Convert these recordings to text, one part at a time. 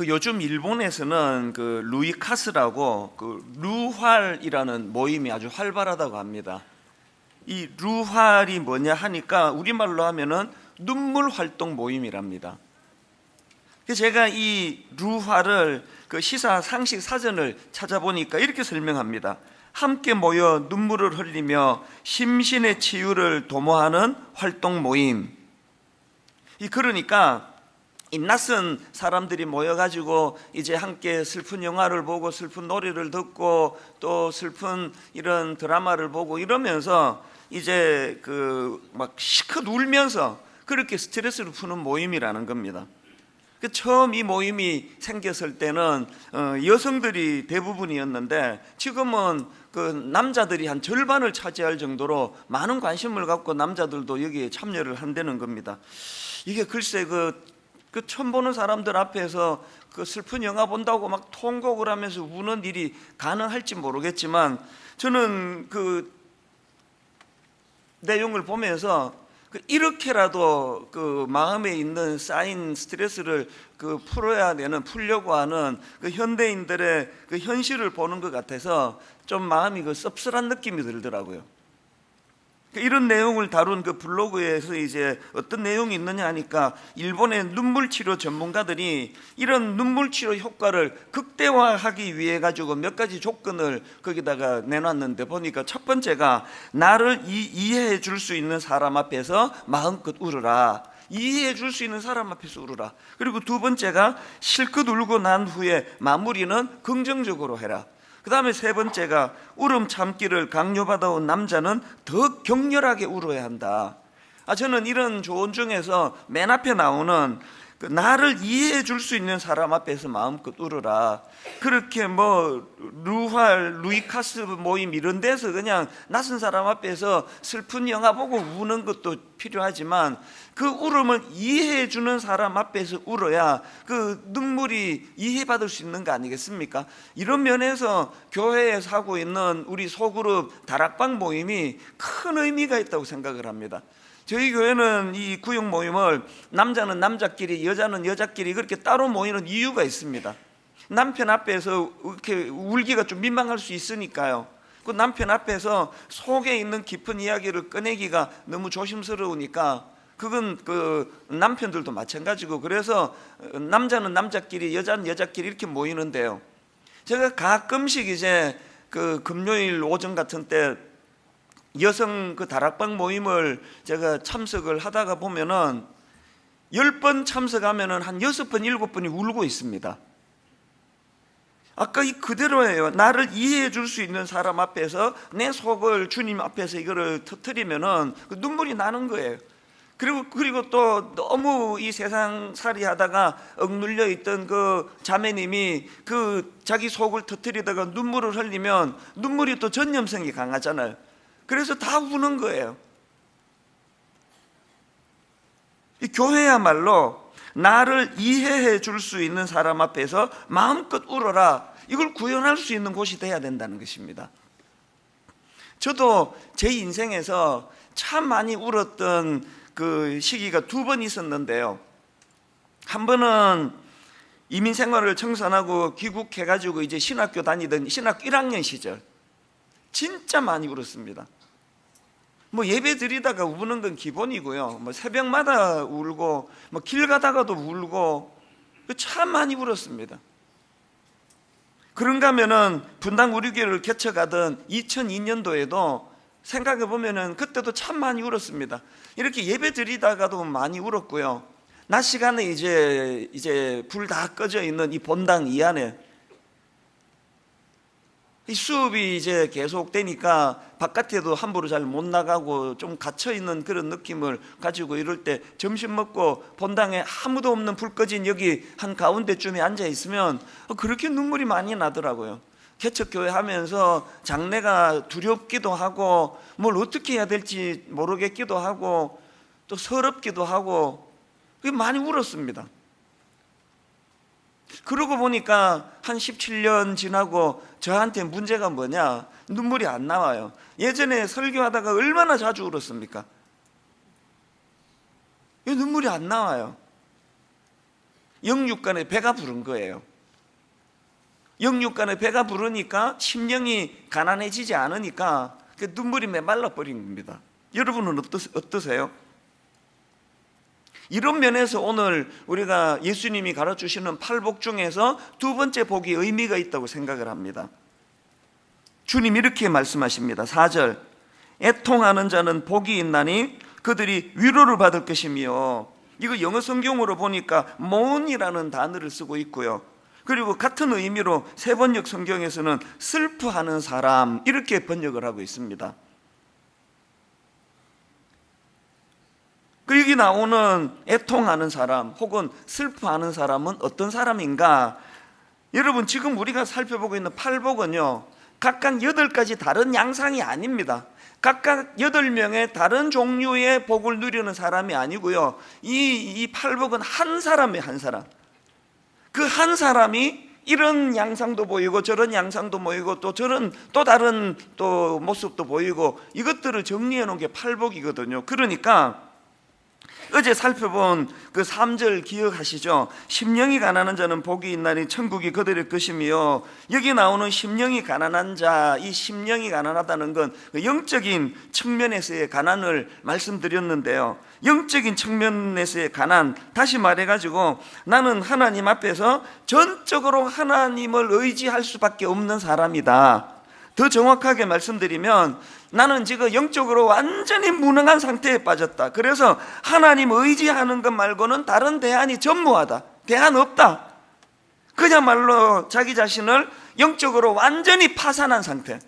요즘 일본에서는 루이카스라고 루활이라는 모임이 아주 활발하다고 합니다. 이 루활이 뭐냐 하니까 우리말로 하면은 눈물 활동 모임이랍니다. 그래서 제가 이 루활을 시사 상식 사전을 찾아보니까 이렇게 설명합니다. 함께 모여 눈물을 흘리며 심신의 치유를 도모하는 활동 모임. 그러니까 이 낯선 사람들이 모여가지고 이제 함께 슬픈 영화를 보고 슬픈 노래를 듣고 또 슬픈 이런 드라마를 보고 이러면서 이제 막 시컷 울면서 그렇게 스트레스를 푸는 모임이라는 겁니다. 처음 이 모임이 생겼을 때는 여성들이 대부분이었는데 지금은 남자들이 한 절반을 차지할 정도로 많은 관심을 갖고 남자들도 여기에 참여를 한다는 겁니다. 이게 글쎄 처음 보는 사람들 앞에서 슬픈 영화 본다고 막 통곡을 하면서 우는 일이 가능할지 모르겠지만 저는 내용을 보면서 이렇게라도 마음에 있는 쌓인 스트레스를 풀려고 하는 현대인들의 현실을 보는 것 같아서 좀 마음이 씁쓸한 느낌이 들더라고요. 이런 내용을 다룬 블로그에서 이제 어떤 내용이 있느냐 하니까 일본의 눈물치료 전문가들이 이런 눈물치료 효과를 극대화하기 위해 가지고 몇 가지 조건을 거기다가 내놨는데 보니까 첫 번째가 나를 이해해 줄 수 있는 사람 앞에서 마음껏 울어라. 이해해 줄 수 있는 사람 앞에서 울어라. 그리고 두 번째가 실컷 울고 난 후에 마무리는 긍정적으로 해라. 그 다음에 세 번째가 울음 참기를 강요받아온 남자는 더 격렬하게 울어야 한다. 저는 이런 조언 중에서 맨 앞에 나오는 나를 이해해 줄 수 있는 사람 앞에서 마음껏 울어라. 그렇게 루활, 루이카스 모임 이런 데서 그냥 낯선 사람 앞에서 슬픈 영화 보고 우는 것도 필요하지만 그 울음을 이해해 주는 사람 앞에서 울어야 눈물이 이해받을 수 있는 거 아니겠습니까? 이런 면에서 교회에서 하고 있는 우리 소그룹 다락방 모임이 큰 의미가 있다고 생각을 합니다. 저희 교회는 이 구역 모임을 남자는 남자끼리 여자는 여자끼리 그렇게 따로 모이는 이유가 있습니다. 남편 앞에서 이렇게 울기가 좀 민망할 수 있으니까요. 남편 앞에서 속에 있는 깊은 이야기를 꺼내기가 너무 조심스러우니까 그건 남편들도 마찬가지고 그래서 남자는 남자끼리 여자는 여자끼리 이렇게 모이는데요. 제가 가끔씩 이제 금요일 오전 같은 때 여성 다락방 모임을 제가 참석을 하다가 보면은 10번 참석하면은 한 6번, 7번이 울고 있습니다. 아까 그대로예요. 나를 이해해 줄 수 있는 사람 앞에서 내 속을 주님 앞에서 이거를 터뜨리면은 눈물이 나는 거예요. 그리고 또 너무 이 세상살이 하다가 억눌려 있던 자매님이 자기 속을 터뜨리다가 눈물을 흘리면 눈물이 또 전염성이 강하잖아요. 그래서 다 우는 거예요. 이 교회야말로 나를 이해해 줄 수 있는 사람 앞에서 마음껏 울어라. 이걸 구현할 수 있는 곳이 돼야 된다는 것입니다. 저도 제 인생에서 참 많이 울었던 시기가 2번 있었는데요. 한 번은 이민 생활을 청산하고 귀국해가지고 이제 신학교 다니던 신학교 1학년 시절 진짜 많이 울었습니다. 예배 드리다가 우는 건 기본이고요. 새벽마다 울고 길 가다가도 울고 참 많이 울었습니다. 그런가 하면은 분당 우리교회를 개척하던 2002년도에도 생각해 보면은 그때도 참 많이 울었습니다. 이렇게 예배 드리다가도 많이 울었고요. 낮 시간에 이제 불 다 꺼져 있는 이 본당 이 안에 이 수업이 이제 계속되니까 바깥에도 함부로 잘 못 나가고 좀 갇혀있는 그런 느낌을 가지고 이럴 때 점심 먹고 본당에 아무도 없는 불 꺼진 여기 한 가운데쯤에 앉아있으면 그렇게 눈물이 많이 나더라고요. 개척교회 하면서 장래가 두렵기도 하고 뭘 어떻게 해야 될지 모르겠기도 하고 또 서럽기도 하고 많이 울었습니다. 그러고 보니까 한 17년 지나고 저한테 문제가 뭐냐? 눈물이 안 나와요. 예전에 설교하다가 얼마나 자주 울었습니까? 눈물이 안 나와요. 영육간에 배가 부른 거예요. 영육간에 배가 부르니까 심령이 가난해지지 않으니까 눈물이 메말라 버린 겁니다. 여러분은 어떠세요? 이런 면에서 오늘 우리가 예수님이 가르치시는 팔복 중에서 두 번째 복이 의미가 있다고 생각을 합니다. 주님 이렇게 말씀하십니다. 4절, 애통하는 자는 복이 있나니 그들이 위로를 받을 것이며, 이거 영어 성경으로 보니까 mourn이라는 단어를 쓰고 있고요, 그리고 같은 의미로 세 번역 성경에서는 슬퍼하는 사람 이렇게 번역을 하고 있습니다. 그 여기 나오는 애통하는 사람 혹은 슬퍼하는 사람은 어떤 사람인가? 여러분, 지금 우리가 살펴보고 있는 팔복은요, 각각 8가지 다른 양상이 아닙니다. 각각 8명의 다른 종류의 복을 누리는 사람이 아니고요, 이 팔복은 한 사람이에요. 한 사람. 그 한 사람이 이런 양상도 보이고 저런 양상도 보이고 또 다른 또 모습도 보이고, 이것들을 정리해 놓은 게 팔복이거든요. 그러니까 어제 살펴본 그 3절 기억하시죠? 심령이 가난한 자는 복이 있나니 천국이 그들의 것이며, 여기 나오는 심령이 가난한 자, 이 심령이 가난하다는 건 영적인 측면에서의 가난을 말씀드렸는데요, 영적인 측면에서의 가난, 다시 말해가지고 나는 하나님 앞에서 전적으로 하나님을 의지할 수밖에 없는 사람이다. 더 정확하게 말씀드리면 나는 지금 영적으로 완전히 무능한 상태에 빠졌다. 그래서 하나님 의지하는 것 말고는 다른 대안이 전무하다. 대안 없다. 그야말로 자기 자신을 영적으로 완전히 파산한 상태.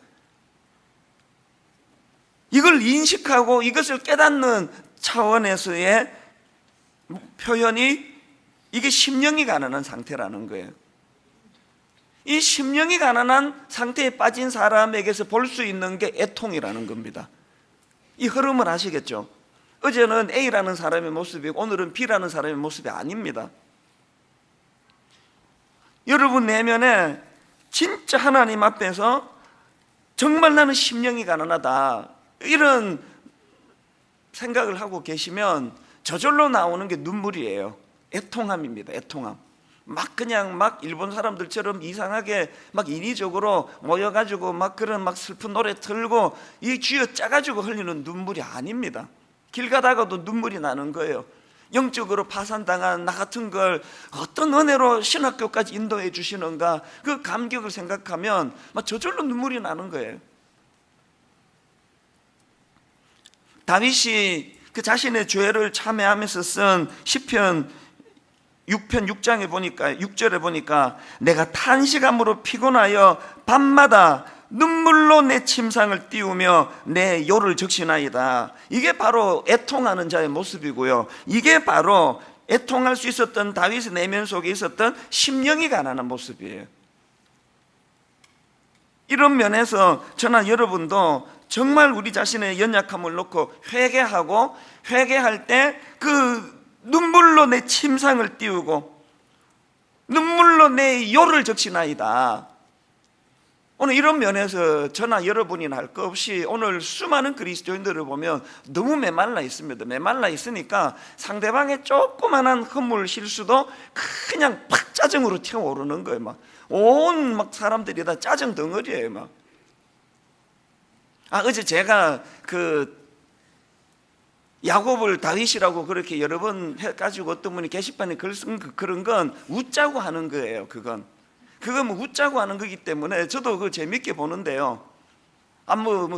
이걸 인식하고 이것을 깨닫는 차원에서의 표현이, 이게 심령이 가난한 상태라는 거예요. 이 심령이 가난한 상태에 빠진 사람에게서 볼 수 있는 게 애통이라는 겁니다. 이 흐름을 아시겠죠? 어제는 A라는 사람의 모습이고 오늘은 B라는 사람의 모습이 아닙니다. 여러분 내면에 진짜 하나님 앞에서 정말 나는 심령이 가난하다, 이런 생각을 하고 계시면 저절로 나오는 게 눈물이에요. 애통함입니다. 애통함. 그냥 일본 사람들처럼 이상하게 인위적으로 모여가지고 그런 슬픈 노래 틀고 이 쥐어 짜가지고 흘리는 눈물이 아닙니다. 길 가다가도 눈물이 나는 거예요. 영적으로 파산당한 나 같은 걸 어떤 은혜로 신학교까지 인도해 주시는가, 그 감격을 생각하면 저절로 눈물이 나는 거예요. 다윗이 그 자신의 죄를 참회하면서 쓴 시편 6편 6장에 보니까 6절에 보니까 내가 탄식함으로 피곤하여 밤마다 눈물로 내 침상을 띄우며 내 요를 적시나이다. 이게 바로 애통하는 자의 모습이고요, 이게 바로 애통할 수 있었던 다윗의 내면 속에 있었던 심령이 가난한 모습이에요. 이런 면에서 저나 여러분도 정말 우리 자신의 연약함을 놓고 회개하고, 회개할 때 그 눈물로 내 침상을 띄우고 눈물로 내 요를 적시나이다. 오늘 이런 면에서 저나 여러분이나 할 것 없이 오늘 수많은 그리스도인들을 보면 너무 메말라 있습니다. 메말라 있으니까 상대방의 조그만한 허물 실수도 그냥 팍 짜증으로 튀어오르는 거예요. 온 사람들이 다 짜증 덩어리예요. 어제 제가 야곱을 다윗이라고 그렇게 여러 번 해가지고 어떤 분이 게시판에 글 쓴 그런 건 웃자고 하는 거예요. 그건 웃자고 하는 거기 때문에 저도 그거 재밌게 보는데요.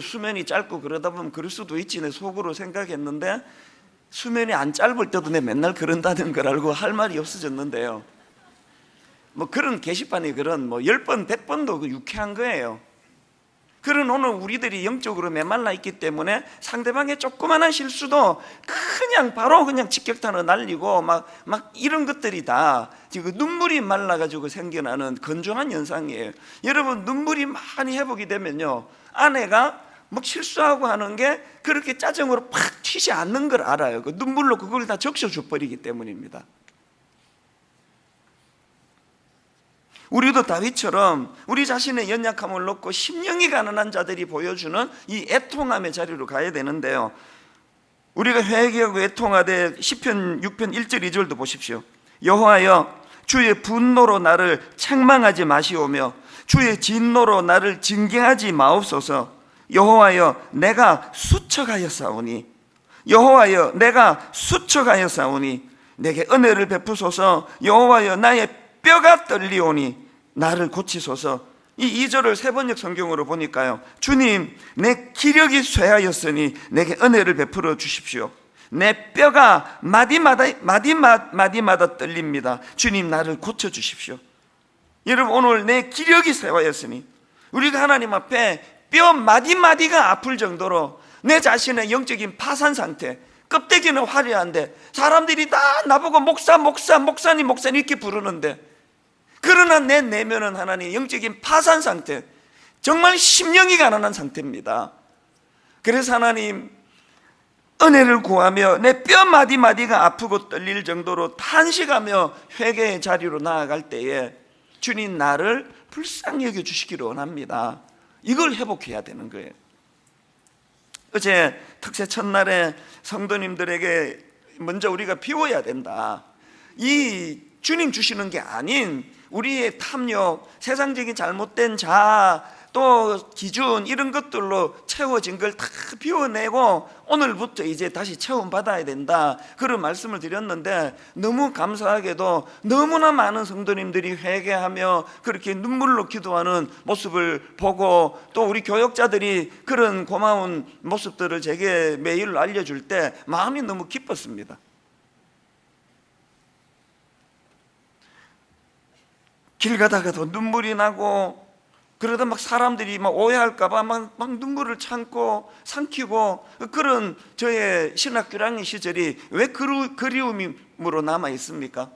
수면이 짧고 그러다 보면 그럴 수도 있지, 내 속으로 생각했는데, 수면이 안 짧을 때도 내 맨날 그런다는 걸 알고 할 말이 없어졌는데요. 그런 게시판이 10번, 100번도 유쾌한 거예요. 그런 오늘 우리들이 영적으로 메말라 있기 때문에 상대방의 조그만한 실수도 그냥 바로 직격탄을 날리고 이런 것들이 다 지금 눈물이 말라가지고 생겨나는 건조한 현상이에요. 여러분, 눈물이 많이 회복이 되면요, 아내가 실수하고 하는 게 그렇게 짜증으로 팍 튀지 않는 걸 알아요. 그 눈물로 그걸 다 적셔줘 버리기 때문입니다. 우리도 다윗처럼 우리 자신의 연약함을 놓고 심령이 가난한 자들이 보여주는 이 애통함의 자리로 가야 되는데요, 우리가 회개하고 애통하되 시편 6편 1절 2절도 보십시오. 여호와여, 주의 분노로 나를 책망하지 마시오며 주의 진노로 나를 징계하지 마옵소서. 여호와여, 내가 수척하였사오니, 여호와여, 내가 수척하였사오니 내게 은혜를 베푸소서. 여호와여, 나의 뼈가 떨리오니 나를 고치소서. 이 2절을 세번역 성경으로 보니까요, 주님, 내 기력이 쇠하였으니 내게 은혜를 베풀어 주십시오. 내 뼈가 마디마다 떨립니다. 주님, 나를 고쳐주십시오. 여러분, 오늘 내 기력이 쇠하였으니, 우리가 하나님 앞에 뼈 마디마디가 아플 정도로 내 자신의 영적인 파산 상태, 껍데기는 화려한데 사람들이 다 나보고 목사님 이렇게 부르는데, 그러나 내 내면은 하나님 영적인 파산 상태, 정말 심령이 가난한 상태입니다. 그래서 하나님, 은혜를 구하며 내 뼈 마디마디가 아프고 떨릴 정도로 탄식하며 회개의 자리로 나아갈 때에 주님, 나를 불쌍히 여겨 주시기를 원합니다. 이걸 회복해야 되는 거예요. 어제 특세 첫날에 성도님들에게 먼저 우리가 비워야 된다. 이 주님 주시는 게 아닌 우리의 탐욕, 세상적인 잘못된 자아, 또 기준, 이런 것들로 채워진 걸 다 비워내고 오늘부터 이제 다시 체험받아야 된다, 그런 말씀을 드렸는데, 너무 감사하게도 너무나 많은 성도님들이 회개하며 그렇게 눈물로 기도하는 모습을 보고, 또 우리 교역자들이 그런 고마운 모습들을 제게 메일로 알려줄 때 마음이 너무 기뻤습니다. 길 가다가도 눈물이 나고, 그러다 막 사람들이 막 오해할까봐 막 눈물을 참고 삼키고, 그런 저의 신학교량의 시절이 왜 그리움으로 남아 있습니까?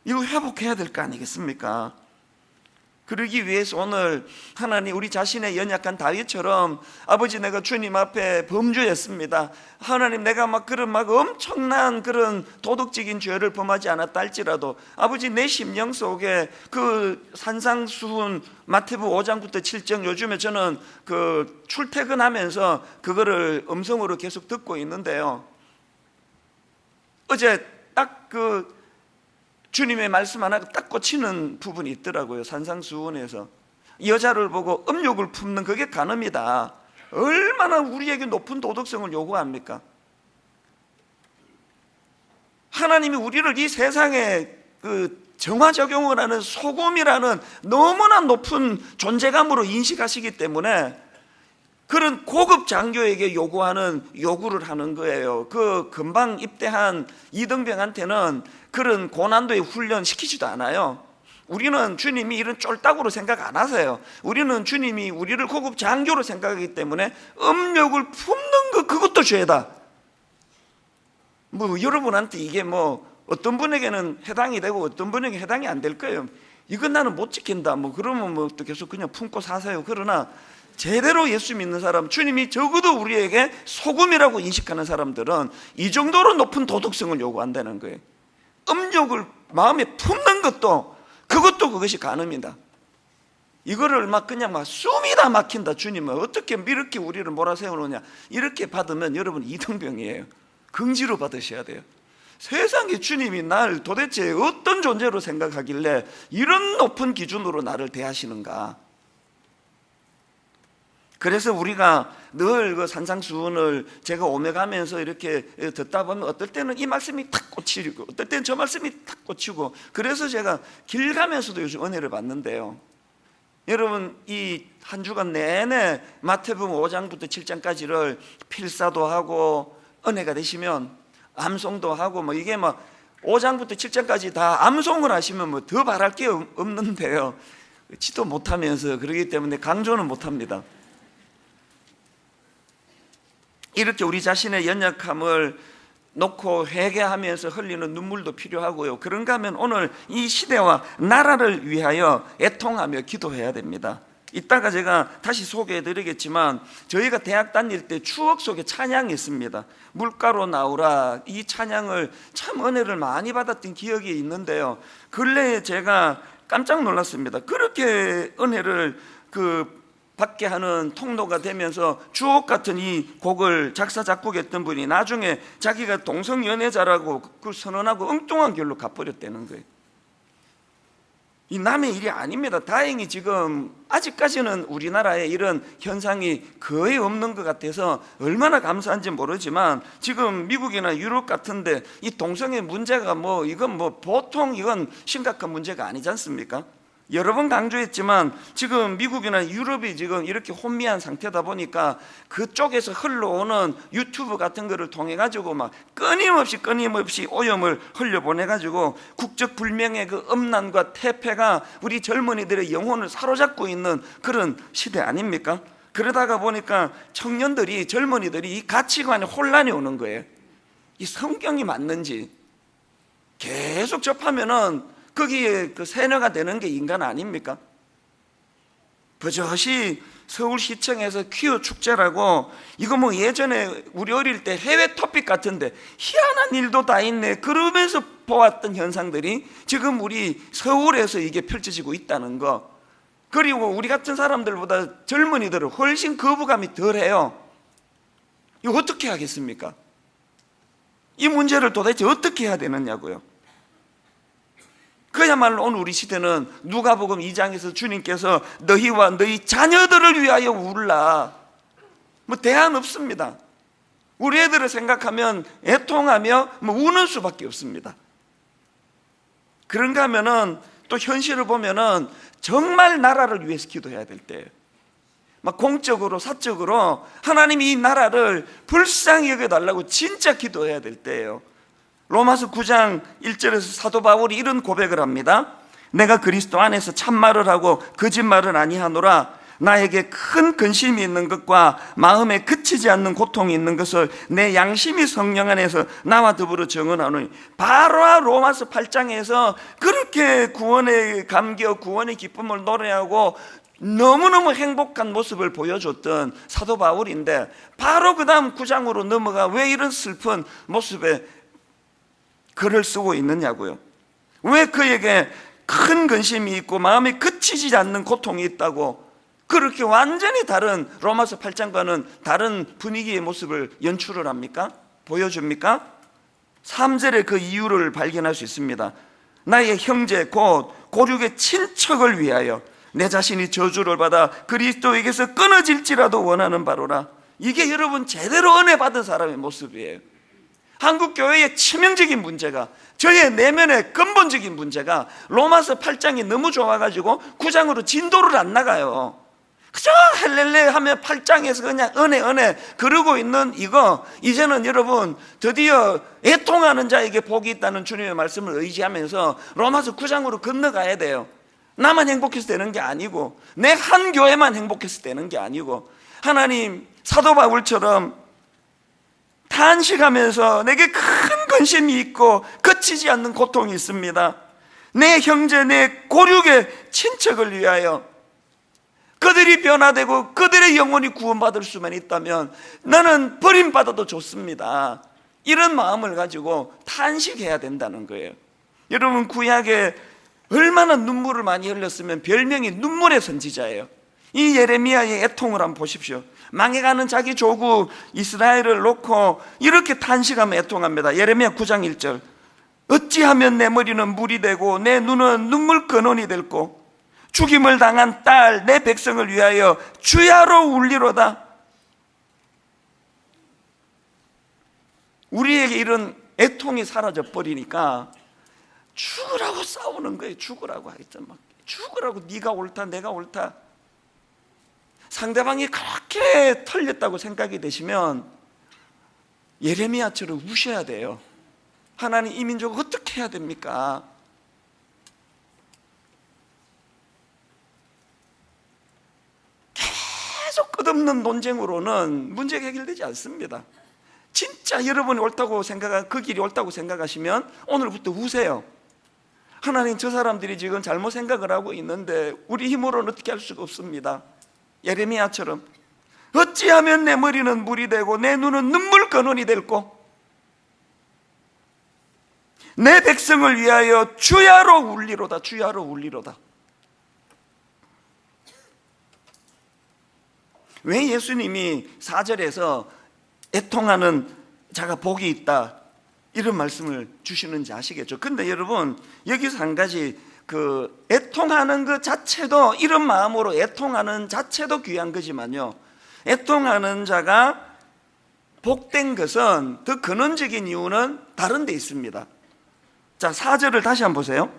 이거 회복해야 될 거 아니겠습니까? 그러기 위해서 오늘 하나님, 우리 자신의 연약한 다윗처럼, 아버지, 내가 주님 앞에 범죄했습니다. 하나님, 내가 그런 엄청난 그런 도덕적인 죄를 범하지 않았다 할지라도, 아버지, 내 심령 속에 그 산상수훈 마태복음 5장부터 7장, 요즘에 저는 그 출퇴근하면서 그거를 음성으로 계속 듣고 있는데요, 어제 딱 그 주님의 말씀 하나가 딱 꽂히는 부분이 있더라고요. 산상수훈에서 여자를 보고 음욕을 품는 그게 간음이다. 얼마나 우리에게 높은 도덕성을 요구합니까? 하나님이 우리를 이 세상에 그 정화 적용을 하는 소금이라는 너무나 높은 존재감으로 인식하시기 때문에 그런 고급 장교에게 요구하는 요구를 하는 거예요. 그 금방 입대한 이등병한테는 그런 고난도의 훈련 시키지도 않아요. 우리는 주님이 이런 쫄딱으로 생각 안 하세요. 우리는 주님이 우리를 고급 장교로 생각하기 때문에 음욕을 품는 것, 그것도 죄다. 여러분한테 이게 어떤 분에게는 해당이 되고 어떤 분에게 해당이 안 될 거예요. 이건 나는 못 지킨다, 그러면 또 계속 그냥 품고 사세요. 그러나 제대로 예수 믿는 사람, 주님이 적어도 우리에게 소금이라고 인식하는 사람들은 이 정도로 높은 도덕성을 요구한다는 거예요. 음욕을 마음에 품는 것도, 그것이 간음이다. 이거를 그냥 숨이 다 막힌다. 주님은 어떻게 이렇게 우리를 몰아세우느냐, 이렇게 받으면 여러분 이등병이에요. 긍지로 받으셔야 돼요. 세상에 주님이 날 도대체 어떤 존재로 생각하길래 이런 높은 기준으로 나를 대하시는가. 그래서 우리가 늘 그 산상수훈을 제가 오며가면서 이렇게 듣다 보면 어떨 때는 이 말씀이 탁 꽂히고, 어떨 때는 저 말씀이 탁 꽂히고, 그래서 제가 길 가면서도 요즘 은혜를 받는데요, 여러분, 이 한 주간 내내 마태복음 5장부터 7장까지를 필사도 하고 은혜가 되시면 암송도 하고 이게 5장부터 7장까지 다 암송을 하시면 더 바랄 게 없는데요, 지도 못하면서 그러기 때문에 강조는 못합니다. 이렇게 우리 자신의 연약함을 놓고 회개하면서 흘리는 눈물도 필요하고요. 그런가 하면 오늘 이 시대와 나라를 위하여 애통하며 기도해야 됩니다. 이따가 제가 다시 소개해 드리겠지만, 저희가 대학 다닐 때 추억 속에 찬양이 있습니다. 물가로 나오라. 이 찬양을 참 은혜를 많이 받았던 기억이 있는데요, 근래에 제가 깜짝 놀랐습니다. 그렇게 은혜를 받게 하는 통로가 되면서 주옥 같은 이 곡을 작사 작곡했던 분이 나중에 자기가 동성연애자라고 그 선언하고 엉뚱한 길로 가버렸다는 거예요. 이 남의 일이 아닙니다. 다행히 지금 아직까지는 우리나라에 이런 현상이 거의 없는 것 같아서 얼마나 감사한지 모르지만, 지금 미국이나 유럽 같은데 이 동성애 문제가 이건 보통 이건 심각한 문제가 아니지 않습니까? 여러 번 강조했지만 지금 미국이나 유럽이 지금 이렇게 혼미한 상태다 보니까 그쪽에서 흘러오는 유튜브 같은 거를 통해 가지고 막 끊임없이 오염을 흘려보내 가지고 국적 불명의 그 음란과 태폐가 우리 젊은이들의 영혼을 사로잡고 있는 그런 시대 아닙니까? 그러다가 보니까 청년들이, 젊은이들이 이 가치관에 혼란이 오는 거예요. 이 성경이 맞는지 계속 접하면은 거기에 그 세뇌가 되는 게 인간 아닙니까? 버젓이 서울시청에서 퀴어 축제라고, 이거 예전에 우리 어릴 때 해외 토픽 같은데 희한한 일도 다 있네 그러면서 보았던 현상들이 지금 우리 서울에서 이게 펼쳐지고 있다는 거. 그리고 우리 같은 사람들보다 젊은이들은 훨씬 거부감이 덜해요. 이거 어떻게 하겠습니까? 이 문제를 도대체 어떻게 해야 되느냐고요. 그야말로 오늘 우리 시대는 누가복음 2장에서 주님께서 너희와 너희 자녀들을 위하여 울라, 대안 없습니다. 우리 애들을 생각하면 애통하며 우는 수밖에 없습니다. 그런가 하면은 또 현실을 보면은 정말 나라를 위해서 기도해야 될 때예요. 공적으로 사적으로 하나님이 이 나라를 불쌍히 여겨달라고 진짜 기도해야 될 때예요. 로마서 9장 1절에서 사도 바울이 이런 고백을 합니다. 내가 그리스도 안에서 참말을 하고 거짓말을 아니하노라. 나에게 큰 근심이 있는 것과 마음에 그치지 않는 고통이 있는 것을 내 양심이 성령 안에서 나와 더불어 증언하노니. 바로 로마서 8장에서 그렇게 구원의 감격, 구원의 기쁨을 노래하고 너무너무 행복한 모습을 보여줬던 사도 바울인데, 바로 그 다음 9장으로 넘어가 왜 이런 슬픈 모습에 글을 쓰고 있느냐고요. 왜 그에게 큰 근심이 있고 마음에 그치지 않는 고통이 있다고 그렇게 완전히 다른 로마서 8장과는 다른 분위기의 모습을 연출을 합니까? 보여줍니까? 3절에 그 이유를 발견할 수 있습니다. 나의 형제 곧 고륙의 친척을 위하여 내 자신이 저주를 받아 그리스도에게서 끊어질지라도 원하는 바로라. 이게 여러분 제대로 은혜 받은 사람의 모습이에요. 한국 교회의 치명적인 문제가, 저의 내면의 근본적인 문제가 로마서 8장이 너무 좋아가지고 9장으로 진도를 안 나가요. 그저 헬렐레 하며 8장에서 그냥 은혜 그러고 있는 이거, 이제는 여러분 드디어 애통하는 자에게 복이 있다는 주님의 말씀을 의지하면서 로마서 9장으로 건너가야 돼요. 나만 행복해서 되는 게 아니고, 내 한 교회만 행복해서 되는 게 아니고, 하나님 사도 바울처럼 탄식하면서 내게 큰 근심이 있고 그치지 않는 고통이 있습니다. 내 형제, 내 고륙의 친척을 위하여 그들이 변화되고 그들의 영혼이 구원받을 수만 있다면 나는 버림받아도 좋습니다. 이런 마음을 가지고 탄식해야 된다는 거예요. 여러분, 구약에 얼마나 눈물을 많이 흘렸으면 별명이 눈물의 선지자예요. 이 예레미야의 애통을 한번 보십시오. 망해가는 자기 조국 이스라엘을 놓고 이렇게 탄식하며 애통합니다. 예레미야 9장 1절. 어찌하면 내 머리는 물이 되고 내 눈은 눈물 근원이 될고 죽임을 당한 딸 내 백성을 위하여 주야로 울리로다. 우리에게 이런 애통이 사라져 버리니까 죽으라고 싸우는 거예요. 죽으라고 하겠죠. 죽으라고, 네가 옳다 내가 옳다. 상대방이 그렇게 털렸다고 생각이 되시면 예레미야처럼 우셔야 돼요. 하나님, 이 민족을 어떻게 해야 됩니까? 계속 끝없는 논쟁으로는 문제가 해결되지 않습니다. 진짜 여러분이 옳다고 그 길이 옳다고 생각하시면 오늘부터 우세요. 하나님, 저 사람들이 지금 잘못 생각을 하고 있는데 우리 힘으로는 어떻게 할 수가 없습니다. 예레미야처럼 어찌하면 내 머리는 물이 되고 내 눈은 눈물 근원이 될고 내 백성을 위하여 주야로 울리로다. 주야로 울리로다. 왜 예수님이 4절에서 애통하는 자가 복이 있다 이런 말씀을 주시는지 아시겠죠? 근데 여러분 여기서 한 가지 애통하는 것 자체도 이런 마음으로 애통하는 자체도 귀한 거지만요, 애통하는 자가 복된 것은 더 근원적인 이유는 다른 데 있습니다. 자, 4절을 다시 한번 보세요.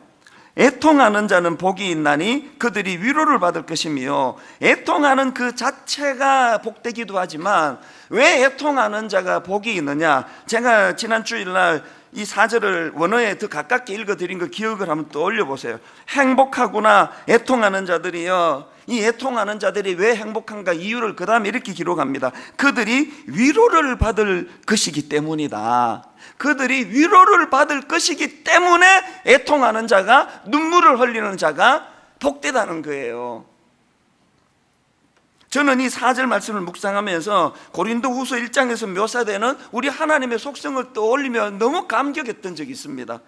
애통하는 자는 복이 있나니 그들이 위로를 받을 것이며, 애통하는 그 자체가 복되기도 하지만 왜 애통하는 자가 복이 있느냐, 제가 지난 주일날 이 4절을 원어에 더 가깝게 읽어드린 거 기억을 한번 떠올려 보세요. 행복하구나 애통하는 자들이여. 이 애통하는 자들이 왜 행복한가 이유를 그 다음에 이렇게 기록합니다. 그들이 위로를 받을 것이기 때문이다. 그들이 위로를 받을 것이기 때문에 애통하는 자가, 눈물을 흘리는 자가 복되다는 거예요. 저는 이 4절 말씀을 묵상하면서 고린도후서 1장에서 묘사되는 우리 하나님의 속성을 떠올리며 너무 감격했던 적이 있습니다.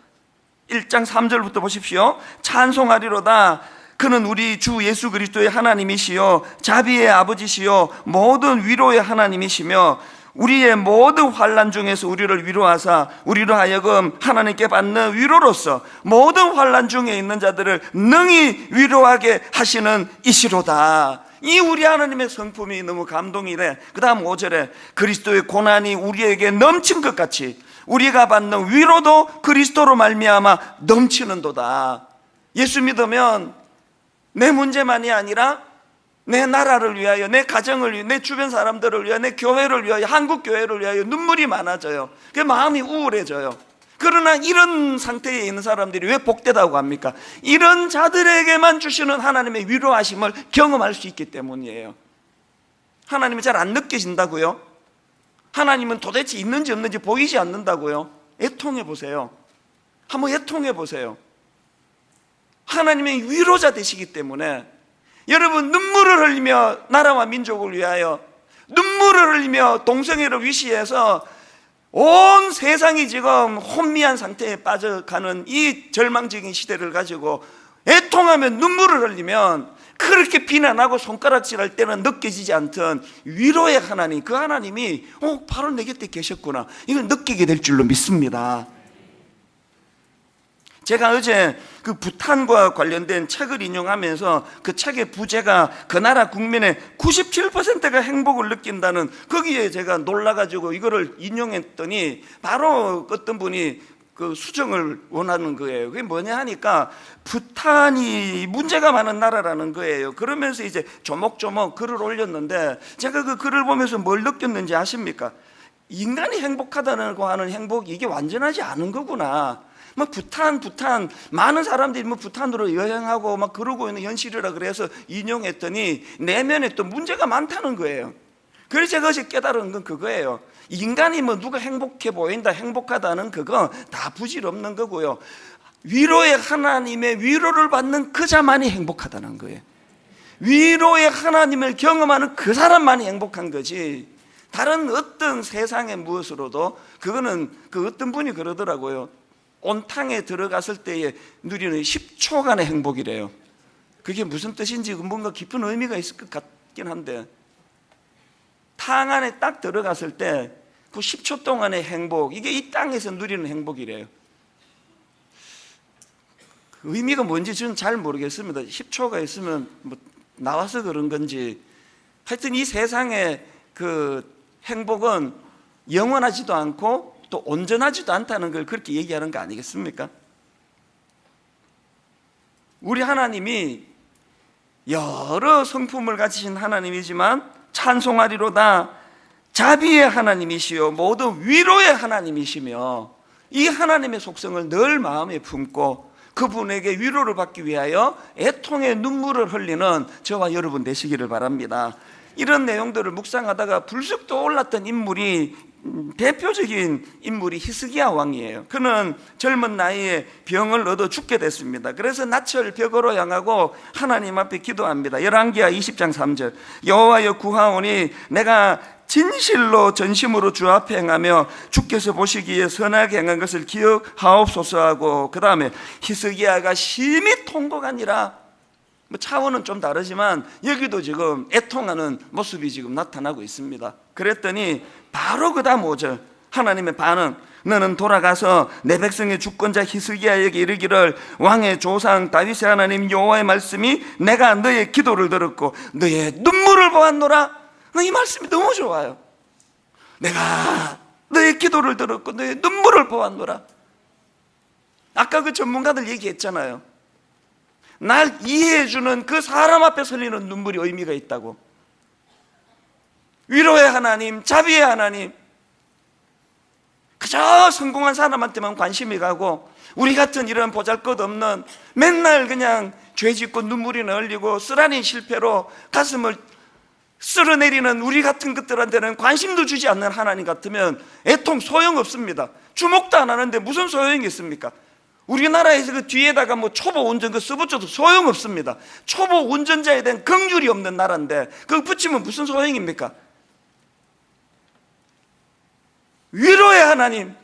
1장 3절부터 보십시오. 찬송하리로다. 그는 우리 주 예수 그리스도의 하나님이시요 자비의 아버지시요 모든 위로의 하나님이시며, 우리의 모든 환난 중에서 우리를 위로하사 우리로 하여금 하나님께 받는 위로로서 모든 환난 중에 있는 자들을 능히 위로하게 하시는 이시로다. 이 우리 하나님의 성품이 너무 감동이 돼. 그 다음 5절에 그리스도의 고난이 우리에게 넘친 것 같이 우리가 받는 위로도 그리스도로 말미암아 넘치는도다. 예수 믿으면 내 문제만이 아니라 내 나라를 위하여, 내 가정을 위하여, 내 주변 사람들을 위하여, 내 교회를 위하여, 한국 교회를 위하여 눈물이 많아져요. 그 마음이 우울해져요. 그러나 이런 상태에 있는 사람들이 왜 복되다고 합니까? 이런 자들에게만 주시는 하나님의 위로하심을 경험할 수 있기 때문이에요. 하나님이 잘 안 느껴진다고요? 하나님은 도대체 있는지 없는지 보이지 않는다고요? 애통해 보세요. 한번 애통해 보세요. 하나님의 위로자 되시기 때문에 여러분, 눈물을 흘리며 나라와 민족을 위하여, 눈물을 흘리며 동성애를 위시해서 온 세상이 지금 혼미한 상태에 빠져가는 이 절망적인 시대를 가지고 애통하며 눈물을 흘리면, 그렇게 비난하고 손가락질할 때는 느껴지지 않던 위로의 하나님, 그 하나님이 바로 내 곁에 계셨구나, 이걸 느끼게 될 줄로 믿습니다. 제가 어제 그 부탄과 관련된 책을 인용하면서 그 책의 부제가 그 나라 국민의 97%가 행복을 느낀다는, 거기에 제가 놀라가지고 이거를 인용했더니 바로 어떤 분이 그 수정을 원하는 거예요. 그게 뭐냐 하니까 부탄이 문제가 많은 나라라는 거예요. 그러면서 이제 조목조목 글을 올렸는데, 제가 그 글을 보면서 뭘 느꼈는지 아십니까? 인간이 행복하다고 하는 행복이 이게 완전하지 않은 거구나. 부탄 많은 사람들이 부탄으로 여행하고 막 그러고 있는 현실이라 그래서 인용했더니 내면에 또 문제가 많다는 거예요. 그래서 제가 어제 깨달은 건 그거예요. 인간이 누가 행복해 보인다, 행복하다는 그거 다 부질없는 거고요. 위로의 하나님의 위로를 받는 그 자만이 행복하다는 거예요. 위로의 하나님을 경험하는 그 사람만이 행복한 거지, 다른 어떤 세상의 무엇으로도, 그거는 그 어떤 분이 그러더라고요. 온탕에 들어갔을 때에 누리는 10초간의 행복이래요. 그게 무슨 뜻인지 뭔가 깊은 의미가 있을 것 같긴 한데, 탕 안에 딱 들어갔을 때 그 10초 동안의 행복, 이게 이 땅에서 누리는 행복이래요. 그 의미가 뭔지 저는 잘 모르겠습니다. 10초가 있으면 나와서 그런 건지, 하여튼 이 세상의 그 행복은 영원하지도 않고 또 온전하지도 않다는 걸 그렇게 얘기하는 거 아니겠습니까? 우리 하나님이 여러 성품을 가지신 하나님이지만 찬송하리로다. 자비의 하나님이시요 모든 위로의 하나님이시며, 이 하나님의 속성을 늘 마음에 품고 그분에게 위로를 받기 위하여 애통의 눈물을 흘리는 저와 여러분 되시기를 바랍니다. 이런 내용들을 묵상하다가 불쑥 떠올랐던 인물이, 대표적인 인물이 히스기야 왕이에요. 그는 젊은 나이에 병을 얻어 죽게 됐습니다. 그래서 낯을 벽으로 향하고 하나님 앞에 기도합니다. 열왕기하 20장 3절 여호와여 구하오니 내가 진실로 전심으로 주 앞에 행하며 주께서 보시기에 선하게 행한 것을 기억하옵소서 하고, 그 다음에 히스기야가 심히 통곡하니라. 뭐 차원은 좀 다르지만 여기도 지금 애통하는 모습이 지금 나타나고 있습니다. 그랬더니 바로 그 다음 5절 하나님의 반응, 너는 돌아가서 내 백성의 주권자 히스기야에게 이르기를 왕의 조상 다윗의 하나님 여호와의 말씀이 내가 너의 기도를 들었고 너의 눈물을 보았노라. 이 말씀이 너무 좋아요. 내가 너의 기도를 들었고 너의 눈물을 보았노라. 아까 그 전문가들 얘기했잖아요. 날 이해해주는 그 사람 앞에 설리는 눈물이 의미가 있다고. 위로의 하나님, 자비의 하나님, 그저 성공한 사람한테만 관심이 가고 우리 같은 이런 보잘것없는 맨날 그냥 죄짓고 눈물이 흘리고 쓰라린 실패로 가슴을 쓸어내리는 우리 같은 것들한테는 관심도 주지 않는 하나님 같으면 애통 소용없습니다. 주목도 안 하는데 무슨 소용이 있습니까? 우리나라에서 그 뒤에다가 뭐 초보 운전 그 써붙여도 소용없습니다. 초보 운전자에 대한 긍휼이 없는 나라인데 그거 붙이면 무슨 소용입니까? 위로의 하나님,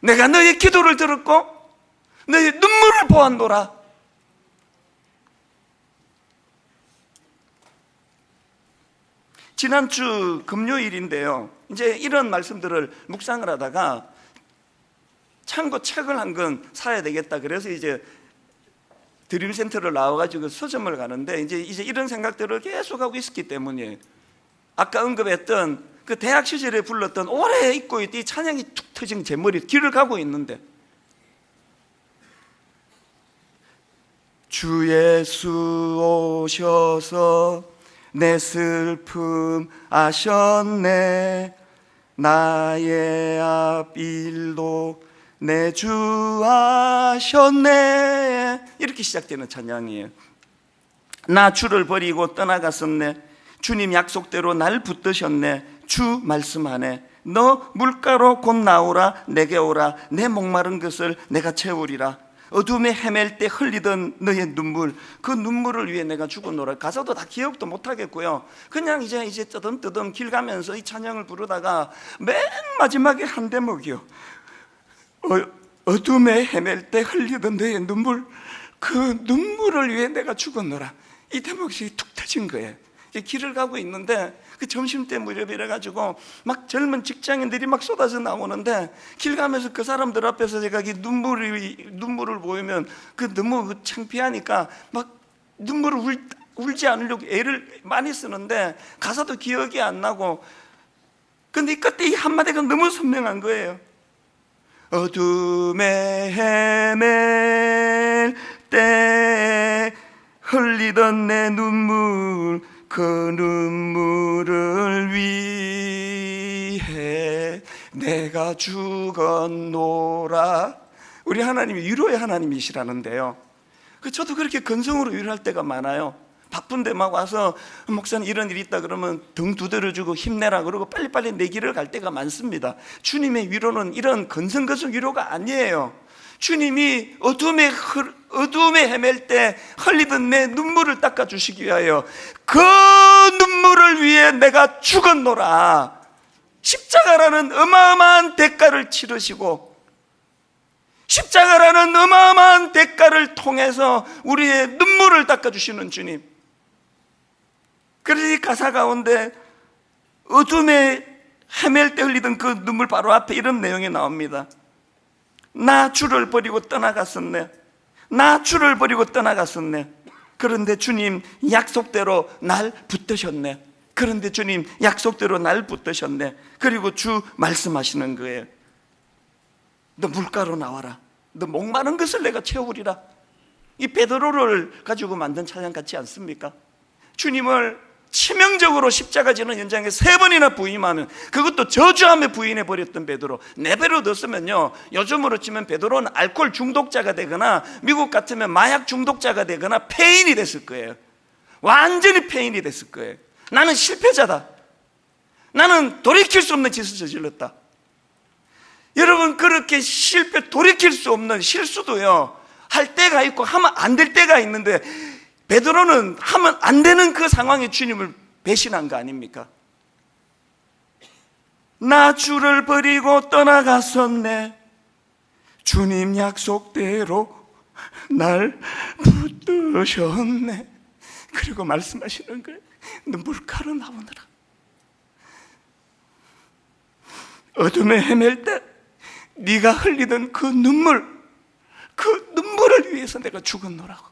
내가 너의 기도를 들었고 너의 눈물을 보았노라. 지난주 금요일인데요, 이제 이런 말씀들을 묵상을 하다가 참고 책을 한 권 사야 되겠다. 그래서 이제 드림센터를 나와가지고 서점을 가는데 이제 이런 생각들을 계속 하고 있었기 때문이에요. 아까 언급했던 그 대학 시절에 불렀던 오래 잊고 있던 이 찬양이 툭 터진 제 머리에 길을 가고 있는데, 주 예수 오셔서 내 슬픔 아셨네, 나의 앞일도 내 주 아셨네. 이렇게 시작되는 찬양이에요. 나 주를 버리고 떠나갔었네, 주님 약속대로 날 붙드셨네, 주 말씀하네, 너 물가로 곧 나오라, 내게 오라, 내 목마른 것을 내가 채우리라. 어둠에 헤맬 때 흘리던 너의 눈물, 그 눈물을 위해 내가 죽었노라. 가사도 다 기억도 못하겠고요. 그냥 이제 뜨듬뜨듬 길 가면서 이 찬양을 부르다가 맨 마지막에 한 대목이요, 어둠에 헤맬 때 흘리던 너의 눈물, 그 눈물을 위해 내가 죽었노라. 이 대목이 툭 터진 거예요. 길을 가고 있는데 그 점심때 무렵이라 가지고 막 젊은 직장인들이 막 쏟아져 나오는데 길 가면서 그 사람들 앞에서 제가 이 눈물을 보이면 그 너무 창피하니까 막 눈물을 울지 않으려고 애를 많이 쓰는데 가사도 기억이 안 나고, 근데 그때 이 한마디가 너무 선명한 거예요. 어둠에 헤맬 때 흘리던 내 눈물, 그 눈물을 위해 내가 죽었노라. 우리 하나님이 위로의 하나님이시라는데요, 저도 그렇게 건성으로 위로할 때가 많아요. 바쁜데 막 와서 목사님 이런 일이 있다 그러면 등 두드려주고 힘내라 그러고 빨리빨리 내 길을 갈 때가 많습니다. 주님의 위로는 이런 건성건성 위로가 아니에요. 주님이 어둠에 헤맬 때 흘리던 내 눈물을 닦아주시기 위하여 그 눈물을 위해 내가 죽었노라. 십자가라는 어마어마한 대가를 치르시고, 십자가라는 어마어마한 대가를 통해서 우리의 눈물을 닦아주시는 주님. 그래서 이 가사 가운데 어둠에 헤맬 때 흘리던 그 눈물 바로 앞에 이런 내용이 나옵니다. 나 주를 버리고 떠나갔었네, 나 주를 버리고 떠나갔었네, 그런데 주님 약속대로 날 붙드셨네, 그런데 주님 약속대로 날 붙드셨네. 그리고 주 말씀하시는 거예요. 너 물가로 나와라, 너 목마른 것을 내가 채우리라. 이 베드로를 가지고 만든 찬양 같지 않습니까? 주님을 치명적으로 십자가 지는 현장에 3번이나 부인하는, 그것도 저주하며 부인해버렸던 베드로. 내배로 넣었으면요, 요즘으로 치면 베드로는 알코올 중독자가 되거나 미국 같으면 마약 중독자가 되거나 폐인이 됐을 거예요. 완전히 폐인이 됐을 거예요. 나는 실패자다, 나는 돌이킬 수 없는 짓을 저질렀다. 여러분, 그렇게 돌이킬 수 없는 실수도요, 할 때가 있고 하면 안 될 때가 있는데, 베드로는 하면 안 되는 그 상황에 주님을 배신한 거 아닙니까? 나 주를 버리고 떠나갔었네, 주님 약속대로 날 붙드셨네. 그리고 말씀하시는 거예요. 눈물가루 나오느라. 어둠에 헤맬 때 네가 흘리던 그 눈물을 위해서 내가 죽었노라고.